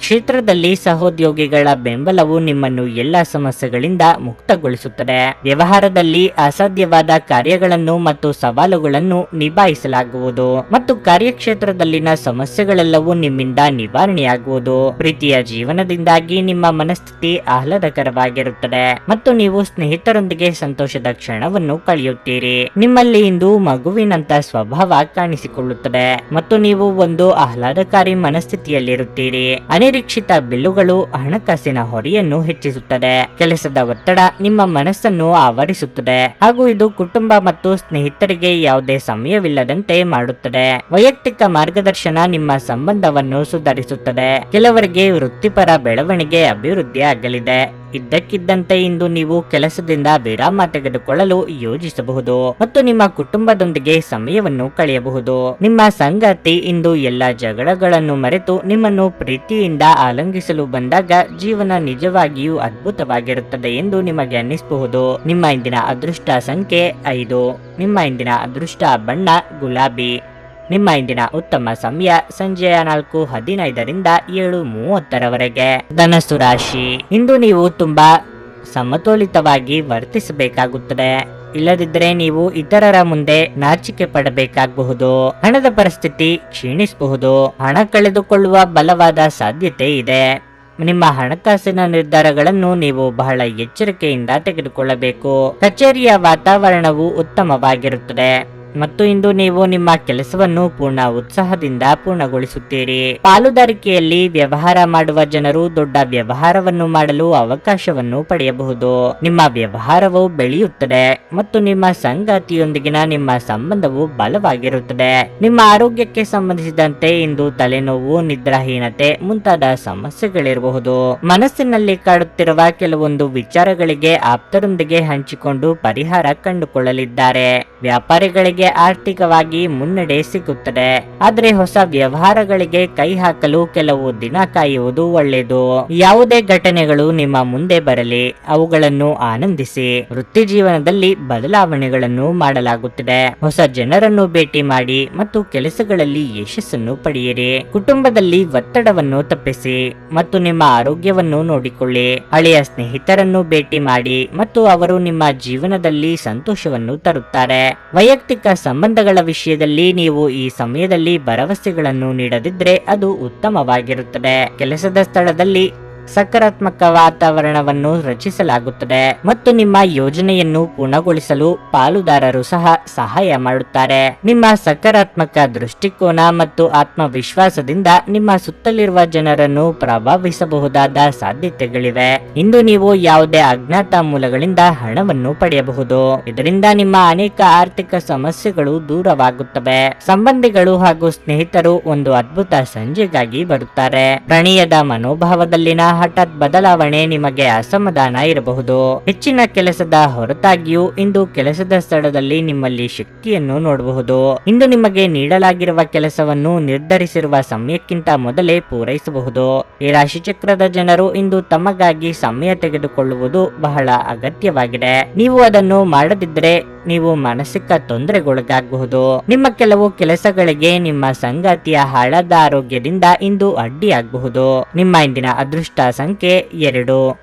ಕ್ಷೇತ್ರದಲ್ಲಿ ಸಹೋದ್ಯೋಗಿಗಳ ಬೆಂಬಲವು ನಿಮ್ಮನ್ನು ಎಲ್ಲ ಸಮಸ್ಯೆಗಳಿಂದ ಮುಕ್ತಗೊಳಿಸುತ್ತದೆ. ವ್ಯವಹಾರದಲ್ಲಿ ಅಸಾಧ್ಯವಾದ ಕಾರ್ಯಗಳನ್ನು ಮತ್ತು ಸವಾಲುಗಳನ್ನು ನಿಭಾಯಿಸಲಾಗುವುದು ಮತ್ತು ಕಾರ್ಯಕ್ಷೇತ್ರದಲ್ಲಿನ ಸಮಸ್ಯೆಗಳೆಲ್ಲವೂ ನಿಮ್ಮಿಂದ ನಿವಾರಣೆಯಾಗುವುದು. ಪ್ರೀತಿಯ ಜೀವನದಿಂದಾಗಿ ನಿಮ್ಮ ಮನಸ್ಥಿತಿ ಆಹ್ಲಾದಕರವಾಗಿರುತ್ತದೆ ಮತ್ತು ನೀವು ಸ್ನೇಹಿತರೊಂದಿಗೆ ಸಂತೋಷದ ಕ್ಷಣವನ್ನು ಕಳೆಯುತ್ತೀರಿ. ನಿಮ್ಮಲ್ಲಿ ಇಂದು ಮಗುವಿನಂತ ಸ್ವಭಾವ ಕಾಣಿಸಿಕೊಳ್ಳುತ್ತದೆ ಮತ್ತು ನೀವು ಒಂದು ಆಹ್ಲಾದಕಾರಿ ಮನಸ್ಥಿತಿಯಲ್ಲಿ ಅನಿರೀಕ್ಷಿತ ಬಿಲ್ಲುಗಳು ಹಣಕಾಸಿನ ಹೊರೆಯನ್ನು ಹೆಚ್ಚಿಸುತ್ತದೆ. ಕೆಲಸದ ಒತ್ತಡ ನಿಮ್ಮ ಮನಸ್ಸನ್ನು ಆವರಿಸುತ್ತದೆ ಹಾಗೂ ಇದು ಕುಟುಂಬ ಮತ್ತು ಸ್ನೇಹಿತರಿಗೆ ಯಾವುದೇ ಸಮಯವಿಲ್ಲದಂತೆ ಮಾಡುತ್ತದೆ. ವೈಯಕ್ತಿಕ ಮಾರ್ಗದರ್ಶನ ನಿಮ್ಮ ಸಂಬಂಧವನ್ನು ಸುಧಾರಿಸುತ್ತದೆ. ಕೆಲವರಿಗೆ ವೃತ್ತಿಪರ ಬೆಳವಣಿಗೆ ಅಭಿವೃದ್ಧಿ ಆಗಲಿದೆ. ಇದ್ದಕ್ಕಿದ್ದಂತೆ ಇಂದು ನೀವು ಕೆಲಸದಿಂದ ವಿರಾಮ ತೆಗೆದುಕೊಳ್ಳಲು ಯೋಜಿಸಬಹುದು ಮತ್ತು ನಿಮ್ಮ ಕುಟುಂಬದೊಂದಿಗೆ ಸಮಯವನ್ನು ಕಳೆಯಬಹುದು. ನಿಮ್ಮ ಸಂಗಾತಿ ಇಂದು ಎಲ್ಲ ಜಗಳಗಳನ್ನು ಮರೆತು ನಿಮ್ಮನ್ನು ಪ್ರೀತಿಯಿಂದ ಆಲಂಗಿಸಲು ಬಂದಾಗ ಜೀವನ ನಿಜವಾಗಿಯೂ ಅದ್ಭುತವಾಗಿರುತ್ತದೆ ಎಂದು ನಿಮಗೆ ಅನ್ನಿಸಬಹುದು. ನಿಮ್ಮ ಇಂದಿನ ಅದೃಷ್ಟ ಸಂಖ್ಯೆ 5. ನಿಮ್ಮ ಇಂದಿನ ಅದೃಷ್ಟ ಬಣ್ಣ ಗುಲಾಬಿ. ನಿಮ್ಮ ಇಂದಿನ ಉತ್ತಮ ಸಮಯ ಸಂಜೆಯ 4:15ರಿಂದ 7:30ರವರೆಗೆ. ಧನಸ್ಸು ರಾಶಿ. ಇಂದು ನೀವು ತುಂಬಾ ಸಮತೋಲಿತವಾಗಿ ವರ್ತಿಸಬೇಕಾಗುತ್ತದೆ. ಇಲ್ಲದಿದ್ದರೆ ನೀವು ಇತರರ ಮುಂದೆ ನಾಚಿಕೆ ಪಡಬೇಕಾಗಬಹುದು. ಹಣದ ಪರಿಸ್ಥಿತಿ ಕ್ಷೀಣಿಸಬಹುದು. ಹಣ ಕಳೆದುಕೊಳ್ಳುವ ಬಲವಾದ ಸಾಧ್ಯತೆ ಇದೆ. ನಿಮ್ಮ ಹಣಕಾಸಿನ ನಿರ್ಧಾರಗಳನ್ನು ನೀವು ಬಹಳ ಎಚ್ಚರಿಕೆಯಿಂದ ತೆಗೆದುಕೊಳ್ಳಬೇಕು. ಕಚೇರಿಯ ವಾತಾವರಣವು ಉತ್ತಮವಾಗಿರುತ್ತದೆ ಮತ್ತು ಇಂದು ನೀವು ನಿಮ್ಮ ಕೆಲಸವನ್ನು ಪೂರ್ಣ ಉತ್ಸಾಹದಿಂದ ಪೂರ್ಣಗೊಳಿಸುತ್ತೀರಿ. ಪಾಲುದಾರಿಕೆಯಲ್ಲಿ ವ್ಯವಹಾರ ಮಾಡುವ ಜನರು ದೊಡ್ಡ ವ್ಯವಹಾರವನ್ನು ಮಾಡಲು ಅವಕಾಶವನ್ನು ಪಡೆಯಬಹುದು. ನಿಮ್ಮ ವ್ಯವಹಾರವು ಬೆಳೆಯುತ್ತದೆ ಮತ್ತು ನಿಮ್ಮ ಸಂಗಾತಿಯೊಂದಿಗಿನ ನಿಮ್ಮ ಸಂಬಂಧವು ಬಲವಾಗಿರುತ್ತದೆ. ನಿಮ್ಮ ಆರೋಗ್ಯಕ್ಕೆ ಸಂಬಂಧಿಸಿದಂತೆ ಇಂದು ತಲೆನೋವು, ನಿದ್ರಾಹೀನತೆ ಮುಂತಾದ ಸಮಸ್ಯೆಗಳಿರಬಹುದು. ಮನಸ್ಸಿನಲ್ಲಿ ಕಾಡುತ್ತಿರುವ ಕೆಲವೊಂದು ವಿಚಾರಗಳಿಗೆ ಆಪ್ತರೊಂದಿಗೆ ಹಂಚಿಕೊಂಡು ಪರಿಹಾರ ಕಂಡುಕೊಳ್ಳಲಿದ್ದಾರೆ. ವ್ಯಾಪಾರಿಗಳಿಗೆ ಆರ್ಥಿಕವಾಗಿ ಮುನ್ನಡೆ ಸಿಗುತ್ತದೆ. ಆದರೆ ಹೊಸ ವ್ಯವಹಾರಗಳಿಗೆ ಕೈ ಹಾಕಲು ಕೆಲವು ದಿನ ಕಾಯುವುದು ಒಳ್ಳೆಯದು. ಯಾವುದೇ ಘಟನೆಗಳು ನಿಮ್ಮ ಮುಂದೆ ಬರಲಿ, ಅವುಗಳನ್ನು ಆನಂದಿಸಿ. ವೃತ್ತಿ ಜೀವನದಲ್ಲಿ ಬದಲಾವಣೆಗಳನ್ನು ಮಾಡಲಾಗುತ್ತಿದೆ. ಹೊಸ ಜನರನ್ನು ಭೇಟಿ ಮಾಡಿ ಮತ್ತು ಕೆಲಸಗಳಲ್ಲಿ ಯಶಸ್ಸನ್ನು ಪಡೆಯಿರಿ. ಕುಟುಂಬದಲ್ಲಿ ಒತ್ತಡವನ್ನು ತಪ್ಪಿಸಿ ಮತ್ತು ನಿಮ್ಮ ಆರೋಗ್ಯವನ್ನು ನೋಡಿಕೊಳ್ಳಿ. ಹಳೆಯ ಸ್ನೇಹಿತರನ್ನು ಭೇಟಿ ಮಾಡಿ ಮತ್ತು ಅವರು ನಿಮ್ಮ ಜೀವನದಲ್ಲಿ ಸಂತೋಷವನ್ನು ತರುತ್ತಾರೆ. ವೈಯಕ್ತಿಕ ಸಂಬಂಧಗಳ ವಿಷಯದಲ್ಲಿ ನೀವು ಈ ಸಮಯದಲ್ಲಿ ಭರವಸೆಗಳನ್ನು ನೀಡದಿದ್ದರೆ ಅದು ಉತ್ತಮವಾಗಿರುತ್ತದೆ. ಕೆಲಸದ ಸ್ಥಳದಲ್ಲಿ ಸಕಾರಾತ್ಮಕ ವಾತಾವರಣವನ್ನು ರಚಿಸಲಾಗುತ್ತದೆ ಮತ್ತು ನಿಮ್ಮ ಯೋಜನೆಯನ್ನು ಪೂರ್ಣಗೊಳಿಸಲು ಪಾಲುದಾರರು ಸಹ ಸಹಾಯ ಮಾಡುತ್ತಾರೆ. ನಿಮ್ಮ ಸಕಾರಾತ್ಮಕ ದೃಷ್ಟಿಕೋನ ಮತ್ತು ಆತ್ಮವಿಶ್ವಾಸದಿಂದ ನಿಮ್ಮ ಸುತ್ತಲಿರುವ ಜನರನ್ನು ಪ್ರಭಾವಿಸಬಹುದಾದ ಸಾಧ್ಯತೆಗಳಿವೆ. ಇಂದು ನೀವು ಯಾವುದೇ ಅಜ್ಞಾತ ಮೂಲಗಳಿಂದ ಹಣವನ್ನು ಪಡೆಯಬಹುದು. ಇದರಿಂದ ನಿಮ್ಮ ಅನೇಕ ಆರ್ಥಿಕ ಸಮಸ್ಯೆಗಳು ದೂರವಾಗುತ್ತವೆ. ಸಂಬಂಧಿಗಳು ಹಾಗೂ ಸ್ನೇಹಿತರು ಒಂದು ಅದ್ಭುತ ಸಂಜೆಗಾಗಿ ಬರುತ್ತಾರೆ. ಪ್ರಣಯದ ಮನೋಭಾವದಲ್ಲಿನ ಹಠಾತ್ ಬದಲಾವಣೆ ನಿಮಗೆ ಅಸಮಾಧಾನ ಇರಬಹುದು. ಹೆಚ್ಚಿನ ಕೆಲಸದ ಹೊರತಾಗಿಯೂ ಇಂದು ಕೆಲಸದ ಸ್ಥಳದಲ್ಲಿ ನಿಮ್ಮಲ್ಲಿ ಶಕ್ತಿಯನ್ನು ನೋಡಬಹುದು. ಇಂದು ನಿಮಗೆ ನೀಡಲಾಗಿರುವ ಕೆಲಸವನ್ನು ನಿರ್ಧರಿಸಿರುವ ಸಮಯಕ್ಕಿಂತ ಮೊದಲೇ ಪೂರೈಸಬಹುದು. ಈ ರಾಶಿಚಕ್ರದ ಜನರು ಇಂದು ತಮಗಾಗಿ ಸಮಯ ತೆಗೆದುಕೊಳ್ಳುವುದು ಬಹಳ ಅಗತ್ಯವಾಗಿದೆ. ನೀವು ಅದನ್ನು ಮಾಡದಿದ್ದರೆ ನೀವು ಮಾನಸಿಕ ತೊಂದರೆಗೊಳಗಾಗಬಹುದು. ನಿಮ್ಮ ಕೆಲವು ಕೆಲಸಗಳಿಗೆ ನಿಮ್ಮ ಸಂಗಾತಿಯ ಹಾಳಾದ ಆರೋಗ್ಯದಿಂದ ಇಂದು ಅಡ್ಡಿಯಾಗಬಹುದು. ನಿಮ್ಮ ಇಂದಿನ ಅದೃಷ್ಟ ಸಂಖ್ಯೆ 2.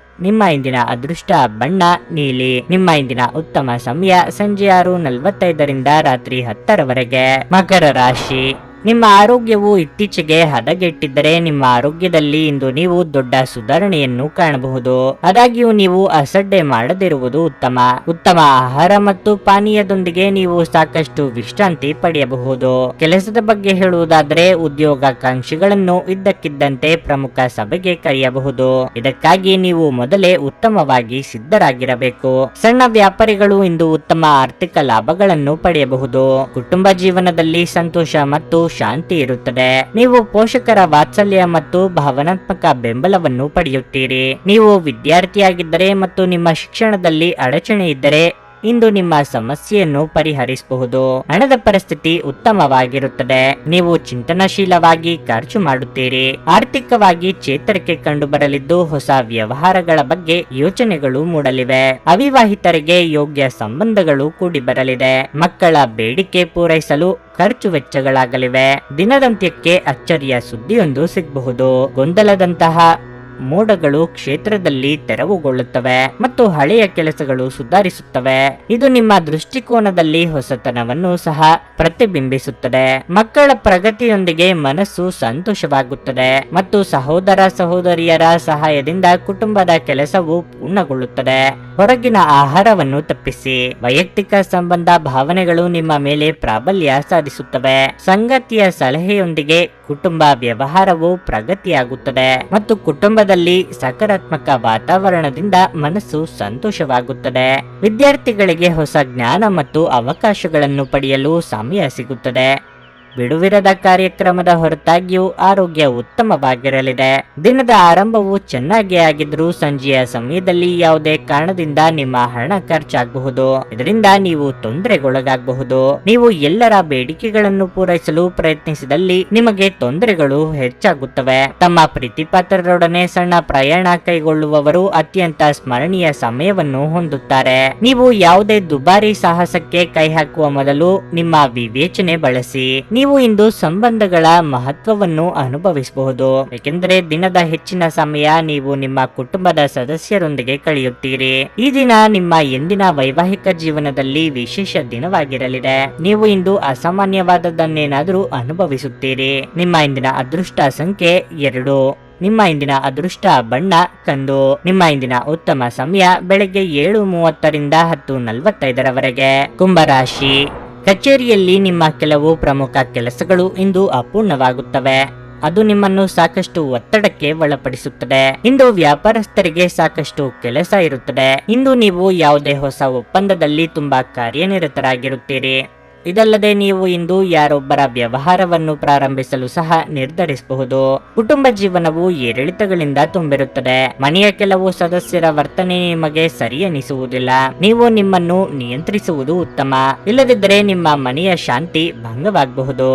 ನಿಮ್ಮ ಇಂದಿನ ಅದೃಷ್ಟ ಬಣ್ಣ ನೀಲಿ. ನಿಮ್ಮ ಇಂದಿನ ಉತ್ತಮ ಸಮಯ ಸಂಜೆ 6:45ರಿಂದ ರಾತ್ರಿ 10ರವರೆಗೆ. ಮಕರ ರಾಶಿ. ನಿಮ್ಮ ಆರೋಗ್ಯವು ಇತ್ತೀಚೆಗೆ ಹದಗೆಟ್ಟಿದ್ದರೆ ನಿಮ್ಮ ಆರೋಗ್ಯದಲ್ಲಿ ಇಂದು ನೀವು ದೊಡ್ಡ ಸುಧಾರಣೆಯನ್ನು ಕಾಣಬಹುದು. ಆದಾಗ್ಯೂ ನೀವು ಅಸಡ್ಡೆ ಮಾಡದಿರುವುದು ಉತ್ತಮ. ಉತ್ತಮ ಆಹಾರ ಮತ್ತು ಪಾನೀಯದೊಂದಿಗೆ ನೀವು ಸಾಕಷ್ಟು ವಿಶ್ರಾಂತಿ ಪಡೆಯಬಹುದು. ಕೆಲಸದ ಬಗ್ಗೆ ಹೇಳುವುದಾದರೆ ಉದ್ಯೋಗಾಕಾಂಕ್ಷಿಗಳನ್ನು ಇದ್ದಕ್ಕಿದ್ದಂತೆ ಪ್ರಮುಖ ಸಭೆಗೆ ಕರೆಯಬಹುದು. ಇದಕ್ಕಾಗಿ ನೀವು ಮೊದಲೇ ಉತ್ತಮವಾಗಿ ಸಿದ್ಧರಾಗಿರಬೇಕು. ಸಣ್ಣ ವ್ಯಾಪಾರಿಗಳು ಇಂದು ಉತ್ತಮ ಆರ್ಥಿಕ ಲಾಭಗಳನ್ನು ಪಡೆಯಬಹುದು. ಕುಟುಂಬ ಜೀವನದಲ್ಲಿ ಸಂತೋಷ ಮತ್ತು ಶಾಂತಿ ಇರುತ್ತದೆ. ನೀವು ಪೋಷಕರ ವಾತ್ಸಲ್ಯ ಮತ್ತು ಭಾವನಾತ್ಮಕ ಬೆಂಬಲವನ್ನು ಪಡೆಯುತ್ತೀರಿ. ನೀವು ವಿದ್ಯಾರ್ಥಿಯಾಗಿದ್ದರೆ ಮತ್ತು ನಿಮ್ಮ ಶಿಕ್ಷಣದಲ್ಲಿ ಅಡಚಣೆ ಇದ್ದರೆ ಇಂದು ನಿಮ್ಮ ಸಮಸ್ಯೆಯನ್ನು ಪರಿಹರಿಸಬಹುದು. ಹಣದ ಪರಿಸ್ಥಿತಿ ಉತ್ತಮವಾಗಿರುತ್ತದೆ. ನೀವು ಚಿಂತನಶೀಲವಾಗಿ ಖರ್ಚು ಮಾಡುತ್ತೀರಿ. ಆರ್ಥಿಕವಾಗಿ ಚೇತರಿಕೆ ಕಂಡುಬರಲಿದ್ದು ಹೊಸ ವ್ಯವಹಾರಗಳ ಬಗ್ಗೆ ಯೋಚನೆಗಳು ಮೂಡಲಿವೆ. ಅವಿವಾಹಿತರಿಗೆ ಯೋಗ್ಯ ಸಂಬಂಧಗಳು ಕೂಡಿ ಬರಲಿದೆ. ಮಕ್ಕಳ ಬೇಡಿಕೆ ಪೂರೈಸಲು ಖರ್ಚು ವೆಚ್ಚಗಳಾಗಲಿವೆ. ದಿನದಂತ್ಯಕ್ಕೆ ಅಚ್ಚರಿಯ ಸುದ್ದಿಯೊಂದು ಸಿಗಬಹುದು. ಗೊಂದಲದಂತಹ ಮೋಡಗಳು ಕ್ಷೇತ್ರದಲ್ಲಿ ತೆರವುಗೊಳ್ಳುತ್ತವೆ ಮತ್ತು ಹಳೆಯ ಕೆಲಸಗಳು ಸುಧಾರಿಸುತ್ತವೆ. ಇದು ನಿಮ್ಮ ದೃಷ್ಟಿಕೋನದಲ್ಲಿ ಹೊಸತನವನ್ನು ಸಹ ಪ್ರತಿಬಿಂಬಿಸುತ್ತದೆ. ಮಕ್ಕಳ ಪ್ರಗತಿಯೊಂದಿಗೆ ಮನಸ್ಸು ಸಂತೋಷವಾಗುತ್ತದೆ ಮತ್ತು ಸಹೋದರ ಸಹೋದರಿಯರ ಸಹಾಯದಿಂದ ಕುಟುಂಬದ ಕೆಲಸವು ಪೂರ್ಣಗೊಳ್ಳುತ್ತದೆ. ಹೊರಗಿನ ಆಹಾರವನ್ನು ತಪ್ಪಿಸಿ. ವೈಯಕ್ತಿಕ ಸಂಬಂಧ ಭಾವನೆಗಳು ನಿಮ್ಮ ಮೇಲೆ ಪ್ರಾಬಲ್ಯ ಸಾಧಿಸುತ್ತವೆ. ಸಂಗಾತಿಯ ಸಲಹೆಯೊಂದಿಗೆ ಕುಟುಂಬ ವ್ಯವಹಾರವು ಪ್ರಗತಿಯಾಗುತ್ತದೆ ಮತ್ತು ಕುಟುಂಬದಲ್ಲಿ ಸಕಾರಾತ್ಮಕ ವಾತಾವರಣದಿಂದ ಮನಸ್ಸು ಸಂತೋಷವಾಗುತ್ತದೆ. ವಿದ್ಯಾರ್ಥಿಗಳಿಗೆ ಹೊಸ ಜ್ಞಾನ ಮತ್ತು ಅವಕಾಶಗಳನ್ನು ಪಡೆಯಲು ಸಮಯ ಸಿಗುತ್ತದೆ. ಬಿಡುವಿರದ ಕಾರ್ಯಕ್ರಮದ ಹೊರತಾಗಿಯೂ ಆರೋಗ್ಯ ಉತ್ತಮವಾಗಿರಲಿದೆ. ದಿನದ ಆರಂಭವು ಚೆನ್ನಾಗಿ ಆಗಿದ್ರೂ ಸಂಜೆಯ ಸಮಯದಲ್ಲಿ ಯಾವುದೇ ಕಾರಣದಿಂದ ನಿಮ್ಮ ಹಣ ಖರ್ಚಾಗಬಹುದು. ಇದರಿಂದ ನೀವು ತೊಂದರೆಗೊಳಗಾಗಬಹುದು. ನೀವು ಎಲ್ಲರ ಬೇಡಿಕೆಗಳನ್ನು ಪೂರೈಸಲು ಪ್ರಯತ್ನಿಸಿದಲ್ಲಿ ನಿಮಗೆ ತೊಂದರೆಗಳು ಹೆಚ್ಚಾಗುತ್ತವೆ. ತಮ್ಮ ಪ್ರೀತಿಪಾತ್ರರೊಡನೆ ಸಣ್ಣ ಪ್ರಯಾಣ ಕೈಗೊಳ್ಳುವವರು ಅತ್ಯಂತ ಸ್ಮರಣೀಯ ಸಮಯವನ್ನು ಹೊಂದುತ್ತಾರೆ. ನೀವು ಯಾವುದೇ ದುಬಾರಿ ಸಾಹಸಕ್ಕೆ ಕೈ ಹಾಕುವ ಮೊದಲು ನಿಮ್ಮ ವಿವೇಚನೆ ಬಳಸಿ. ನೀವು ಇಂದು ಸಂಬಂಧಗಳ ಮಹತ್ವವನ್ನು ಅನುಭವಿಸಬಹುದು, ಏಕೆಂದರೆ ದಿನದ ಹೆಚ್ಚಿನ ಸಮಯ ನೀವು ನಿಮ್ಮ ಕುಟುಂಬದ ಸದಸ್ಯರೊಂದಿಗೆ ಕಳೆಯುತ್ತೀರಿ. ಈ ದಿನ ನಿಮ್ಮ ಎಂದಿನ ವೈವಾಹಿಕ ಜೀವನದಲ್ಲಿ ವಿಶೇಷ ದಿನವಾಗಿರಲಿದೆ. ನೀವು ಇಂದು ಅಸಾಮಾನ್ಯವಾದದ್ದನ್ನೇನಾದರೂ ಅನುಭವಿಸುತ್ತೀರಿ. ನಿಮ್ಮ ಇಂದಿನ ಅದೃಷ್ಟ ಸಂಖ್ಯೆ 2. ನಿಮ್ಮ ಇಂದಿನ ಅದೃಷ್ಟ ಬಣ್ಣ ಕಂದು. ನಿಮ್ಮ ಇಂದಿನ ಉತ್ತಮ ಸಮಯ ಬೆಳಗ್ಗೆ 7:30 ರಿಂದ 10:45 ಕುಂಭರಾಶಿ. ಕಚೇರಿಯಲ್ಲಿ ನಿಮ್ಮ ಕೆಲವು ಪ್ರಮುಖ ಕೆಲಸಗಳು ಇಂದು ಅಪೂರ್ಣವಾಗುತ್ತವೆ. ಅದು ನಿಮ್ಮನ್ನು ಸಾಕಷ್ಟು ಒತ್ತಡಕ್ಕೆ ಒಳಪಡಿಸುತ್ತದೆ. ಇಂದು ವ್ಯಾಪಾರಸ್ಥರಿಗೆ ಸಾಕಷ್ಟು ಕೆಲಸ ಇರುತ್ತದೆ. ಇಂದು ನೀವು ಯಾವುದೇ ಹೊಸ ಒಪ್ಪಂದದಲ್ಲಿ ತುಂಬಾ ಕಾರ್ಯನಿರತರಾಗಿರುತ್ತೀರಿ. ಇದಲ್ಲದೆ ನೀವು ಇಂದು ಯಾರೊಬ್ಬರ ವ್ಯವಹಾರವನ್ನು ಪ್ರಾರಂಭಿಸಲು ಸಹ ನಿರ್ಧರಿಸಬಹುದು. ಕುಟುಂಬ ಜೀವನವು ಏರಿಳಿತಗಳಿಂದ ತುಂಬಿರುತ್ತದೆ. ಮನೆಯ ಕೆಲವು ಸದಸ್ಯರ ವರ್ತನೆ ನಿಮಗೆ ಸರಿ ಎನಿಸುವುದಿಲ್ಲ. ನೀವು ನಿಮ್ಮನ್ನು ನಿಯಂತ್ರಿಸುವುದು ಉತ್ತಮ. ಇಲ್ಲದಿದ್ದರೆ ನಿಮ್ಮ ಮನೆಯ ಶಾಂತಿ ಭಂಗವಾಗಬಹುದು.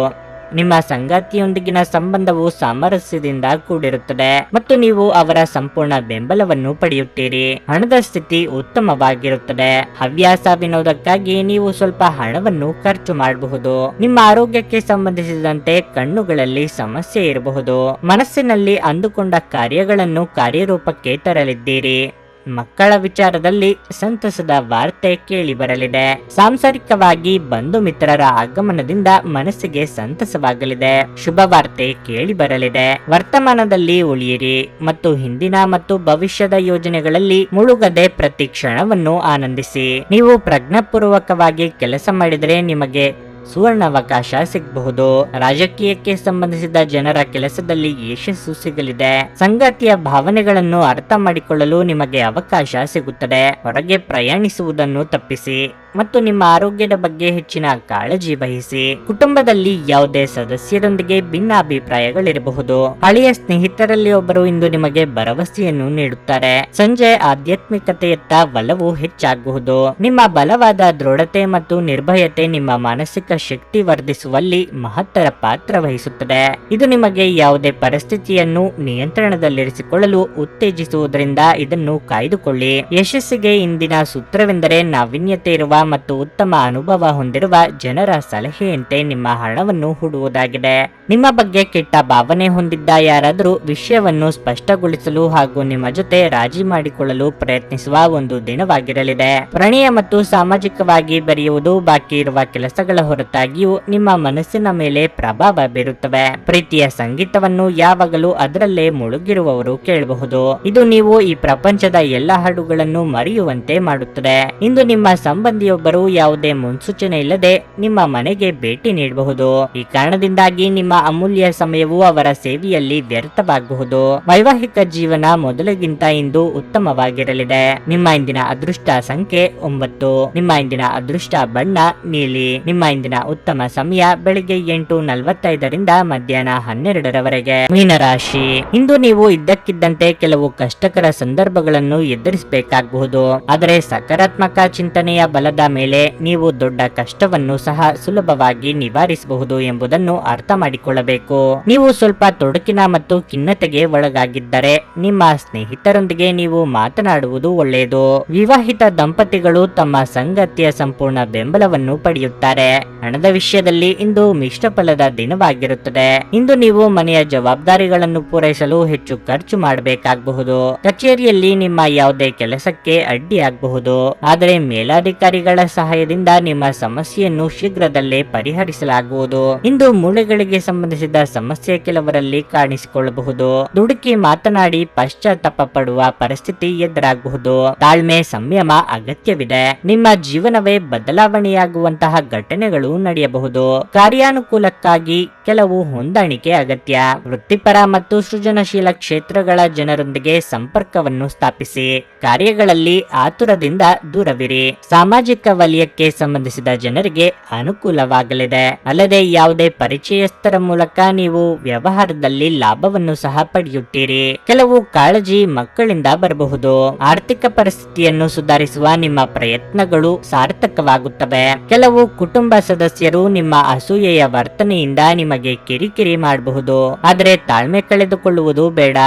ನಿಮ್ಮ ಸಂಗಾತಿಯೊಂದಿಗಿನ ಸಂಬಂಧವು ಸಾಮರಸ್ಯದಿಂದ ಕೂಡಿರುತ್ತದೆ ಮತ್ತು ನೀವು ಅವರ ಸಂಪೂರ್ಣ ಬೆಂಬಲವನ್ನು ಪಡೆಯುತ್ತೀರಿ. ಹಣದ ಸ್ಥಿತಿ ಉತ್ತಮವಾಗಿರುತ್ತದೆ. ಹವ್ಯಾಸ ವಿನೋದಕ್ಕಾಗಿ ನೀವು ಸ್ವಲ್ಪ ಹಣವನ್ನು ಖರ್ಚು ಮಾಡಬಹುದು. ನಿಮ್ಮ ಆರೋಗ್ಯಕ್ಕೆ ಸಂಬಂಧಿಸಿದಂತೆ ಕಣ್ಣುಗಳಲ್ಲಿ ಸಮಸ್ಯೆ ಇರಬಹುದು. ಮನಸ್ಸಿನಲ್ಲಿ ಅಂದುಕೊಂಡ ಕಾರ್ಯಗಳನ್ನು ಕಾರ್ಯರೂಪಕ್ಕೆ ತರಲಿದ್ದೀರಿ. ಮಕ್ಕಳ ವಿಚಾರದಲ್ಲಿ ಸಂತಸದ ವಾರ್ತೆ ಕೇಳಿ ಬರಲಿದೆ. ಸಾಂಸಾರಿಕವಾಗಿ ಬಂಧು ಮಿತ್ರರ ಆಗಮನದಿಂದ ಮನಸ್ಸಿಗೆ ಸಂತಸವಾಗಲಿದೆ. ಶುಭ ವಾರ್ತೆ ಕೇಳಿ ಬರಲಿದೆ. ವರ್ತಮಾನದಲ್ಲಿ ಉಳಿಯಿರಿ ಮತ್ತು ಹಿಂದಿನ ಮತ್ತು ಭವಿಷ್ಯದ ಯೋಜನೆಗಳಲ್ಲಿ ಮುಳುಗದೆ ಪ್ರತಿ ಕ್ಷಣವನ್ನು ಆನಂದಿಸಿ. ನೀವು ಪ್ರಜ್ಞಾಪೂರ್ವಕವಾಗಿ ಕೆಲಸ ಮಾಡಿದರೆ ನಿಮಗೆ ಸುವರ್ಣಾವಕಾಶ ಸಿಗಬಹುದು. ರಾಜಕೀಯಕ್ಕೆ ಸಂಬಂಧಿಸಿದ ಜನರ ಕೆಲಸದಲ್ಲಿ ಯಶಸ್ಸು ಸಿಗಲಿದೆ. ಸಂಗಾತಿಯ ಭಾವನೆಗಳನ್ನು ಅರ್ಥ ಮಾಡಿಕೊಳ್ಳಲು ನಿಮಗೆ ಅವಕಾಶ ಸಿಗುತ್ತದೆ. ಹೊರಗೆ ಪ್ರಯಾಣಿಸುವುದನ್ನು ತಪ್ಪಿಸಿ ಮತ್ತು ನಿಮ್ಮ ಆರೋಗ್ಯದ ಬಗ್ಗೆ ಹೆಚ್ಚಿನ ಕಾಳಜಿ ವಹಿಸಿ. ಕುಟುಂಬದಲ್ಲಿ ಯಾವುದೇ ಸದಸ್ಯರೊಂದಿಗೆ ಭಿನ್ನಾಭಿಪ್ರಾಯಗಳಿರಬಹುದು. ಹಳೆಯ ಸ್ನೇಹಿತರಲ್ಲಿ ಒಬ್ಬರು ಇಂದು ನಿಮಗೆ ಭರವಸೆಯನ್ನು ನೀಡುತ್ತಾರೆ. ಸಂಜೆ ಆಧ್ಯಾತ್ಮಿಕತೆಯತ್ತ ಒಲವು ಹೆಚ್ಚಾಗಬಹುದು. ನಿಮ್ಮ ಬಲವಾದ ದೃಢತೆ ಮತ್ತು ನಿರ್ಭಯತೆ ನಿಮ್ಮ ಮಾನಸಿಕ ಶಕ್ತಿ ವರ್ಧಿಸುವಲ್ಲಿ ಮಹತ್ತರ ಪಾತ್ರ ವಹಿಸುತ್ತದೆ. ಇದು ನಿಮಗೆ ಯಾವುದೇ ಪರಿಸ್ಥಿತಿಯನ್ನು ನಿಯಂತ್ರಣದಲ್ಲಿರಿಸಿಕೊಳ್ಳಲು ಉತ್ತೇಜಿಸುವುದರಿಂದ ಇದನ್ನು ಕಾಯ್ದುಕೊಳ್ಳಿ. ಯಶಸ್ಸಿಗೆ ಇಂದಿನ ಸೂತ್ರವೆಂದರೆ ನಾವೀನ್ಯತೆ ಇರುವ ಮತ್ತು ಉತ್ತಮ ಅನುಭವ ಹೊಂದಿರುವ ಜನರ ಸಲಹೆಯಂತೆ ನಿಮ್ಮ ಹಣವನ್ನು ಹೂಡುವುದಾಗಿದೆ. ನಿಮ್ಮ ಬಗ್ಗೆ ಕೆಟ್ಟ ಭಾವನೆ ಹೊಂದಿದ್ದ ಯಾರಾದರೂ ವಿಷಯವನ್ನು ಸ್ಪಷ್ಟಗೊಳಿಸಲು ಹಾಗೂ ನಿಮ್ಮ ಜೊತೆ ರಾಜಿ ಮಾಡಿಕೊಳ್ಳಲು ಪ್ರಯತ್ನಿಸುವ ಒಂದು ದಿನವಾಗಿರಲಿದೆ. ಪ್ರಣಯ ಮತ್ತು ಸಾಮಾಜಿಕವಾಗಿ ಬೆರೆಯುವುದು ಬಾಕಿ ಇರುವ ಕೆಲಸಗಳ ಹೊರತು ಹೊರತಾಗಿಯೂ ನಿಮ್ಮ ಮನಸ್ಸಿನ ಮೇಲೆ ಪ್ರಭಾವ ಬೀರುತ್ತವೆ. ಪ್ರೀತಿಯ ಸಂಗೀತವನ್ನು ಯಾವಾಗಲೂ ಅದರಲ್ಲೇ ಮುಳುಗಿರುವವರು ಕೇಳಬಹುದು. ಇದು ನೀವು ಈ ಪ್ರಪಂಚದ ಎಲ್ಲ ಹಾಡುಗಳನ್ನು ಮರೆಯುವಂತೆ ಮಾಡುತ್ತದೆ. ಇಂದು ನಿಮ್ಮ ಸಂಬಂಧಿಯೊಬ್ಬರು ಯಾವುದೇ ಮುನ್ಸೂಚನೆ ಇಲ್ಲದೆ ನಿಮ್ಮ ಮನೆಗೆ ಭೇಟಿ ನೀಡಬಹುದು. ಈ ಕಾರಣದಿಂದಾಗಿ ನಿಮ್ಮ ಅಮೂಲ್ಯ ಸಮಯವು ಅವರ ಸೇವೆಯಲ್ಲಿ ವ್ಯರ್ಥವಾಗಬಹುದು. ವೈವಾಹಿಕ ಜೀವನ ಮೊದಲಿಗಿಂತ ಇಂದು ಉತ್ತಮವಾಗಿರಲಿದೆ. ನಿಮ್ಮ ಇಂದಿನ ಅದೃಷ್ಟ ಸಂಖ್ಯೆ 9. ನಿಮ್ಮ ಇಂದಿನ ಅದೃಷ್ಟ ಬಣ್ಣ ನೀಲಿ. ನಿಮ್ಮ ಇಂದಿನ ಉತ್ತಮ ಸಮಯ ಬೆಳಿಗ್ಗೆ 8:45ರಿಂದ ಮಧ್ಯಾಹ್ನ 12ರವರೆಗೆ. ಮೀನರಾಶಿ, ಇಂದು ನೀವು ಇದ್ದಕ್ಕಿದ್ದಂತೆ ಕೆಲವು ಕಷ್ಟಕರ ಸಂದರ್ಭಗಳನ್ನು ಎದುರಿಸಬೇಕಾಗಬಹುದು. ಆದರೆ ಸಕಾರಾತ್ಮಕ ಚಿಂತನೆಯ ಬಲದ ಮೇಲೆ ನೀವು ದೊಡ್ಡ ಕಷ್ಟವನ್ನು ಸಹ ಸುಲಭವಾಗಿ ನಿವಾರಿಸಬಹುದು ಎಂಬುದನ್ನು ಅರ್ಥ ಮಾಡಿಕೊಳ್ಳಬೇಕು. ನೀವು ಸ್ವಲ್ಪ ತೊಡಕಿನ ಮತ್ತು ಖಿನ್ನತೆಗೆ ಒಳಗಾಗಿದ್ದರೆ ನಿಮ್ಮ ಸ್ನೇಹಿತರೊಂದಿಗೆ ನೀವು ಮಾತನಾಡುವುದು ಒಳ್ಳೆಯದು. ವಿವಾಹಿತ ದಂಪತಿಗಳು ತಮ್ಮ ಸಂಗಾತಿಯ ಸಂಪೂರ್ಣ ಬೆಂಬಲವನ್ನು ಪಡೆಯುತ್ತಾರೆ. ಹಣದ ವಿಷಯದಲ್ಲಿ ಇಂದು ಮಿಶ್ರ ಫಲದ ದಿನವಾಗಿರುತ್ತದೆ. ಇಂದು ನೀವು ಮನೆಯ ಜವಾಬ್ದಾರಿಗಳನ್ನು ಪೂರೈಸಲು ಹೆಚ್ಚು ಖರ್ಚು ಮಾಡಬೇಕಾಗಬಹುದು. ಕಚೇರಿಯಲ್ಲಿ ನಿಮ್ಮ ಯಾವುದೇ ಕೆಲಸಕ್ಕೆ ಅಡ್ಡಿಯಾಗಬಹುದು. ಆದರೆ ಮೇಲಾಧಿಕಾರಿಗಳ ಸಹಾಯದಿಂದ ನಿಮ್ಮ ಸಮಸ್ಯೆಯನ್ನು ಶೀಘ್ರದಲ್ಲೇ ಪರಿಹರಿಸಲಾಗುವುದು. ಇಂದು ಮೂಳೆಗಳಿಗೆ ಸಂಬಂಧಿಸಿದ ಸಮಸ್ಯೆ ಕೆಲವರಲ್ಲಿ ಕಾಣಿಸಿಕೊಳ್ಳಬಹುದು. ದುಡುಕಿ ಮಾತನಾಡಿ ಪಶ್ಚಾತ್ತಾಪ ಪಡುವ ಪರಿಸ್ಥಿತಿ ಎದುರಾಗಬಹುದು. ತಾಳ್ಮೆ ಸಂಯಮ ಅಗತ್ಯವಿದೆ. ನಿಮ್ಮ ಜೀವನವೇ ಬದಲಾವಣೆಯಾಗುವಂತಹ ಘಟನೆಗಳು ನಡೆಯಬಹುದು. ಕಾರ್ಯಾನುಕೂಲಕ್ಕಾಗಿ ಕೆಲವು ಹೊಂದಾಣಿಕೆ ಅಗತ್ಯ. ವೃತ್ತಿಪರ ಮತ್ತು ಸೃಜನಶೀಲ ಕ್ಷೇತ್ರಗಳ ಜನರೊಂದಿಗೆ ಸಂಪರ್ಕವನ್ನು ಸ್ಥಾಪಿಸಿ. ಕಾರ್ಯಗಳಲ್ಲಿ ಆತುರದಿಂದ ದೂರವಿರಿ. ಸಾಮಾಜಿಕ ವಲಯಕ್ಕೆ ಸಂಬಂಧಿಸಿದ ಜನರಿಗೆ ಅನುಕೂಲವಾಗಲಿದೆ. ಅಲ್ಲದೆ ಯಾವುದೇ ಪರಿಚಯಸ್ಥರ ಮೂಲಕ ನೀವು ವ್ಯವಹಾರದಲ್ಲಿ ಲಾಭವನ್ನು ಸಹ ಪಡೆಯುತ್ತೀರಿ. ಕೆಲವು ಕಾಳಜಿ ಮಕ್ಕಳಿಂದ ಬರಬಹುದು. ಆರ್ಥಿಕ ಪರಿಸ್ಥಿತಿಯನ್ನು ಸುಧಾರಿಸುವ ನಿಮ್ಮ ಪ್ರಯತ್ನಗಳು ಸಾರ್ಥಕವಾಗುತ್ತವೆ. ಕೆಲವು ಕುಟುಂಬ ಸದಸ್ಯರು ನಿಮ್ಮ ಅಸೂಯೆಯ ವರ್ತನೆಯಿಂದ ನಿಮಗೆ ಕಿರಿಕಿರಿ ಮಾಡಬಹುದು. ಆದರೆ ತಾಳ್ಮೆ ಕಳೆದುಕೊಳ್ಳುವುದು ಬೇಡ.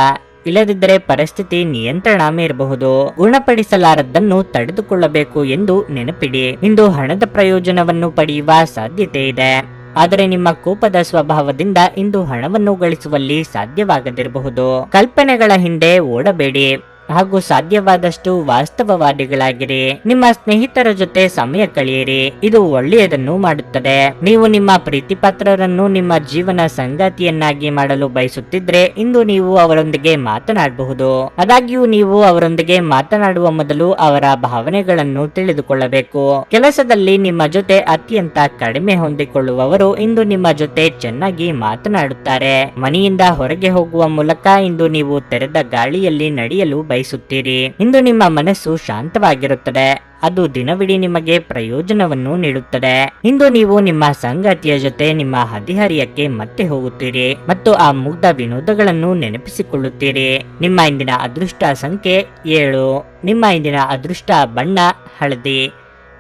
ಇಲ್ಲದಿದ್ದರೆ ಪರಿಸ್ಥಿತಿ ನಿಯಂತ್ರಣ ಮೀರಬಹುದು. ಗುಣಪಡಿಸಲಾರದ್ದನ್ನು ತಡೆದುಕೊಳ್ಳಬೇಕು ಎಂದು ನೆನಪಿಡಿ. ಇಂದು ಹಣದ ಪ್ರಯೋಜನವನ್ನು ಪಡೆಯುವ ಸಾಧ್ಯತೆ ಇದೆ. ಆದರೆ ನಿಮ್ಮ ಕೋಪದ ಸ್ವಭಾವದಿಂದ ಇಂದು ಹಣವನ್ನು ಗಳಿಸುವಲ್ಲಿ ಸಾಧ್ಯವಾಗದಿರಬಹುದು. ಕಲ್ಪನೆಗಳ ಹಿಂದೆ ಓಡಬೇಡಿ ಹಾಗೂ ಸಾಧ್ಯವಾದಷ್ಟು ವಾಸ್ತವವಾದಿಗಳಾಗಿರಿ. ನಿಮ್ಮ ಸ್ನೇಹಿತರ ಜೊತೆ ಸಮಯ ಕಳೆಯಿರಿ. ಇದು ಒಳ್ಳೆಯದನ್ನು ಮಾಡುತ್ತದೆ. ನೀವು ನಿಮ್ಮ ಪ್ರೀತಿಪಾತ್ರರನ್ನು ನಿಮ್ಮ ಜೀವನ ಸಂಗಾತಿಯನ್ನಾಗಿ ಮಾಡಲು ಬಯಸುತ್ತಿದ್ರೆ ಇಂದು ನೀವು ಅವರೊಂದಿಗೆ ಮಾತನಾಡಬಹುದು. ಆದಾಗ್ಯೂ ನೀವು ಅವರೊಂದಿಗೆ ಮಾತನಾಡುವ ಮೊದಲು ಅವರ ಭಾವನೆಗಳನ್ನು ತಿಳಿದುಕೊಳ್ಳಬೇಕು. ಕೆಲಸದಲ್ಲಿ ನಿಮ್ಮ ಜೊತೆ ಅತ್ಯಂತ ಕಡಿಮೆ ಹೊಂದಿಕೊಳ್ಳುವವರು ಇಂದು ನಿಮ್ಮ ಜೊತೆ ಚೆನ್ನಾಗಿ ಮಾತನಾಡುತ್ತಾರೆ. ಮನೆಯಿಂದ ಹೊರಗೆ ಹೋಗುವ ಮೂಲಕ ಇಂದು ನೀವು ತೆರೆದ ಗಾಳಿಯಲ್ಲಿ ನಡೆಯಲು ಬಯಸುತ್ತೀರಿ. ಇಂದು ನಿಮ್ಮ ಮನಸ್ಸು ಶಾಂತವಾಗಿರುತ್ತದೆ. ಅದು ದಿನವಿಡೀ ನಿಮಗೆ ಪ್ರಯೋಜನವನ್ನು ನೀಡುತ್ತದೆ. ಇಂದು ನೀವು ನಿಮ್ಮ ಸಂಗಾತಿಯ ಜೊತೆ ನಿಮ್ಮ ಹದಿಹರಿಯಕ್ಕೆ ಮತ್ತೆ ಹೋಗುತ್ತೀರಿ ಮತ್ತು ಆ ಮುಗ್ಧ ವಿನೋದಗಳನ್ನು ನೆನಪಿಸಿಕೊಳ್ಳುತ್ತೀರಿ. ನಿಮ್ಮ ಇಂದಿನ ಅದೃಷ್ಟ ಸಂಖ್ಯೆ 7. ನಿಮ್ಮ ಇಂದಿನ ಅದೃಷ್ಟ ಬಣ್ಣ ಹಳದಿ.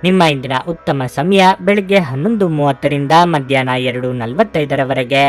ನಿಮ್ಮ ಇಂದಿನ ಉತ್ತಮ ಸಮಯ ಬೆಳಿಗ್ಗೆ 11:30ರಿಂದ ಮಧ್ಯಾಹ್ನ 2:45ರವರೆಗೆ.